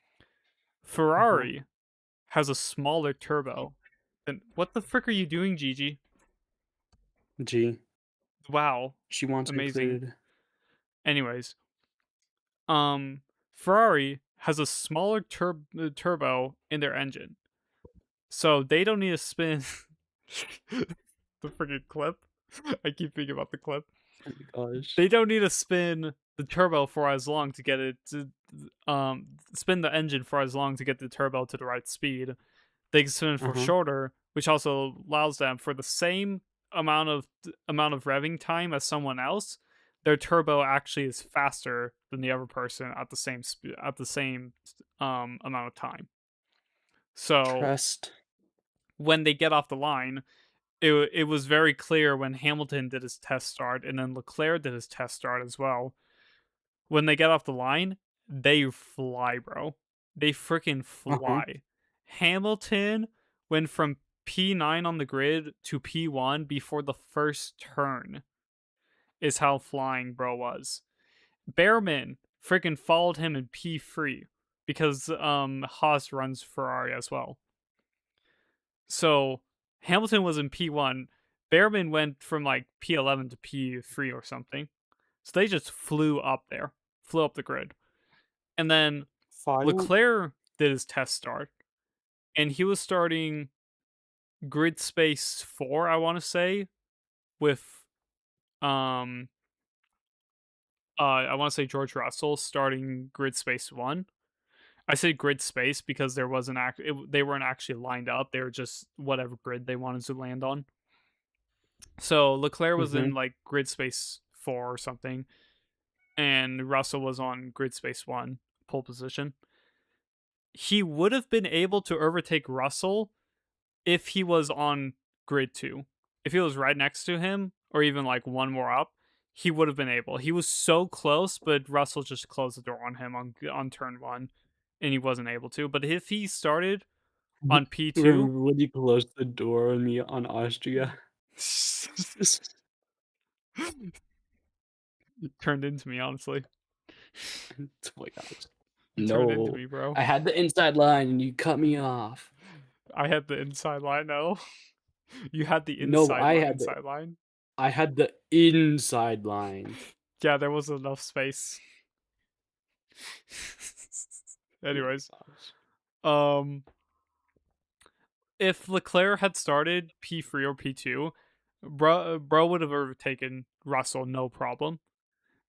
Speaker 2: Ferrari has a smaller turbo. Then what the frick are you doing, Gigi?
Speaker 1: G.
Speaker 2: Wow,
Speaker 1: She wants
Speaker 2: amazing.
Speaker 1: included.
Speaker 2: Anyways, Ferrari has a smaller turbo in their engine, so they don't need to spin the freaking clip. I keep thinking about the clip.
Speaker 1: Oh my gosh.
Speaker 2: They don't need to spin the turbo for as long to get it to spin the engine for as long to get the turbo to the right speed. They can spin for
Speaker 1: Uh-huh.
Speaker 2: shorter, which also allows them for the same amount of revving time as someone else. Their turbo actually is faster than the other person at the same amount of time. So
Speaker 1: Trust.
Speaker 2: when they get off the line, it was very clear when Hamilton did his test start and then Leclerc did his test start as well. When they get off the line, they fly, bro. They freaking
Speaker 1: Uh-huh.
Speaker 2: fly. Hamilton went from P9 on the grid to P1 before the first turn, is how flying bro was. Behrman freaking followed him in P3 because Haas runs Ferrari as well. So Hamilton was in P1. Behrman went from like P11 to P3 or something. So they just flew up there, flew up the grid. And then
Speaker 1: Fire.
Speaker 2: Leclerc did his test start, and he was starting grid space 4, I want to say, with um I want to say George Russell starting grid space 1. I say grid space because there wasn't they weren't actually lined up. They were just whatever grid they wanted to land on. So Leclerc was
Speaker 1: Mm-hmm.
Speaker 2: in like grid space 4 or something, and Russell was on grid space 1, pole position. He would have been able to overtake Russell if he was on grid 2. If he was right next to him, or even like one more up, he would have been able. He was so close, but Russell just closed the door on him on turn 1, and he wasn't able to. But if he started on P2,
Speaker 1: Remember when you closed the door on me on Austria?
Speaker 2: turned into me, honestly.
Speaker 1: Oh my gosh.
Speaker 2: It turned into
Speaker 1: No.
Speaker 2: me, bro.
Speaker 1: I had the inside line and you cut me off.
Speaker 2: I had the inside line, no. You had the
Speaker 1: No,
Speaker 2: inside line.
Speaker 1: I had the inside line.
Speaker 2: Yeah, there wasn't enough space.
Speaker 1: Oh my
Speaker 2: Anyways,
Speaker 1: gosh.
Speaker 2: um, if Leclerc had started P3 or P2, bro would have overtaken Russell no problem.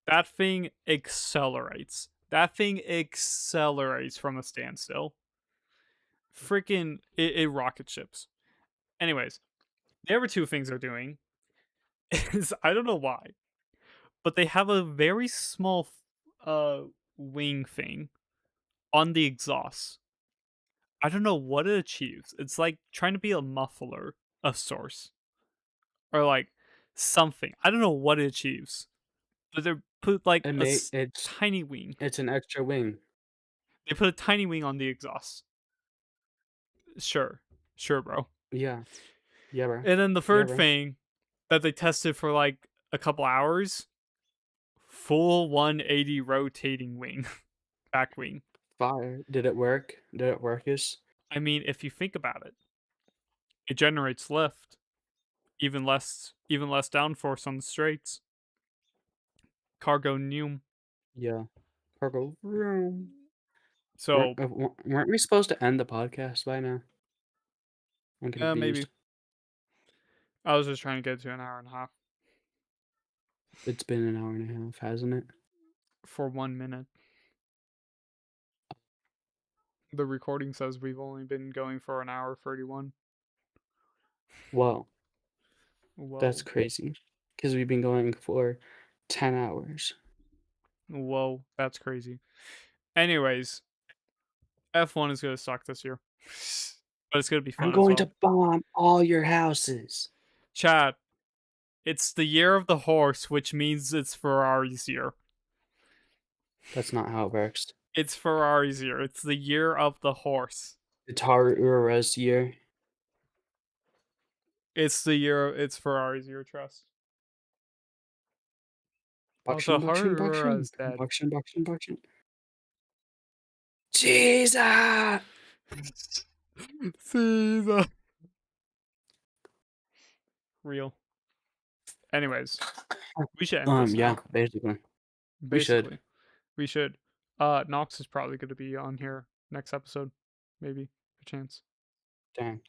Speaker 2: That thing accelerates. That thing accelerates from a standstill. Freaking it rocket ships. Anyways, the other two things they're doing is I don't know why, but they have a very small uh wing thing on the exhaust. I don't know what it achieves. It's like trying to be a muffler of sorts. Or like something. I don't know what it achieves. But they put like
Speaker 1: It
Speaker 2: a
Speaker 1: may it's
Speaker 2: tiny wing.
Speaker 1: it's an extra wing.
Speaker 2: They put a tiny wing on the exhaust. Sure. Sure, bro.
Speaker 1: Yeah. Yeah, bro.
Speaker 2: And then the
Speaker 1: Yeah,
Speaker 2: third
Speaker 1: bro.
Speaker 2: thing that they tested for like a couple hours, full 180 rotating wing, back wing.
Speaker 1: Fire. Did it work? Did it workus?
Speaker 2: I mean, if you think about it, it generates lift, even less downforce on the straights. Cargo Neum.
Speaker 1: Yeah. Cargo room.
Speaker 2: So
Speaker 1: Weren't we supposed to end the podcast by now? I'm
Speaker 2: maybe
Speaker 1: confused.
Speaker 2: I was just trying to get to an hour and a half
Speaker 1: It's been an hour and a half, hasn't it?
Speaker 2: for 1 minute. The recording says we've only been going for an hour 31.
Speaker 1: Whoa, that's
Speaker 2: Whoa,
Speaker 1: crazy. Because we've been going for 10 hours.
Speaker 2: whoa, that's crazy. Anyways, F1 is gonna suck this year, but it's gonna be
Speaker 1: I'm
Speaker 2: fun as
Speaker 1: going
Speaker 2: well.
Speaker 1: to bomb all your houses.
Speaker 2: Chad, it's the year of the horse, which means it's Ferrari's year.
Speaker 1: That's not how it works.
Speaker 2: It's Ferrari's year. It's the year of the horse.
Speaker 1: It's Haruura's year.
Speaker 2: It's the year. It's Ferrari's year. Trust. Also,
Speaker 1: Buction, buction,
Speaker 2: Harura
Speaker 1: buction.
Speaker 2: is dead.
Speaker 1: Buction, buction, buction. Jesus!
Speaker 2: Caesar. Real. Anyways, we should end this
Speaker 1: Yeah,
Speaker 2: now.
Speaker 1: basically. We should.
Speaker 2: Basically, we should. Nox is probably going to be on here next episode, maybe a chance.
Speaker 1: Damn.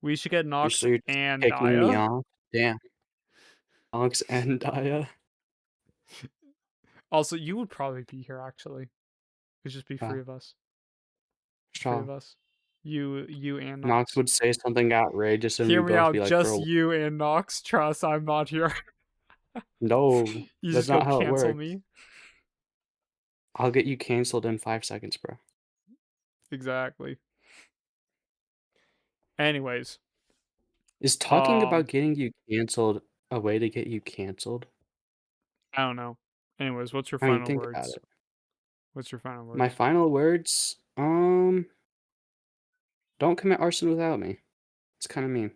Speaker 2: We should get Nox
Speaker 1: So you're just
Speaker 2: and
Speaker 1: kicking me
Speaker 2: Daya.
Speaker 1: off? Damn. Alex and Daya.
Speaker 2: Also, you would probably be here. Actually, it'd just be three
Speaker 1: Wow.
Speaker 2: of us. Three of
Speaker 1: Shaw.
Speaker 2: us. You and
Speaker 1: Knox
Speaker 2: Nox.
Speaker 1: would say something outrageous and
Speaker 2: Hear
Speaker 1: we'd
Speaker 2: me
Speaker 1: both be
Speaker 2: out.
Speaker 1: like,
Speaker 2: Just
Speaker 1: bro,
Speaker 2: you and Nox. Trust, I'm not here.
Speaker 1: no,
Speaker 2: You
Speaker 1: that's
Speaker 2: just go
Speaker 1: not how it
Speaker 2: cancel
Speaker 1: works.
Speaker 2: me.
Speaker 1: I'll get you canceled in 5 seconds, bro.
Speaker 2: Exactly. Anyways,
Speaker 1: Is talking about getting you canceled a way to get you canceled?
Speaker 2: I don't know. Anyways, what's your
Speaker 1: I mean,
Speaker 2: final
Speaker 1: think about
Speaker 2: words?
Speaker 1: it.
Speaker 2: What's your final
Speaker 1: My
Speaker 2: words?
Speaker 1: final words, don't commit arson without me. It's kind of mean.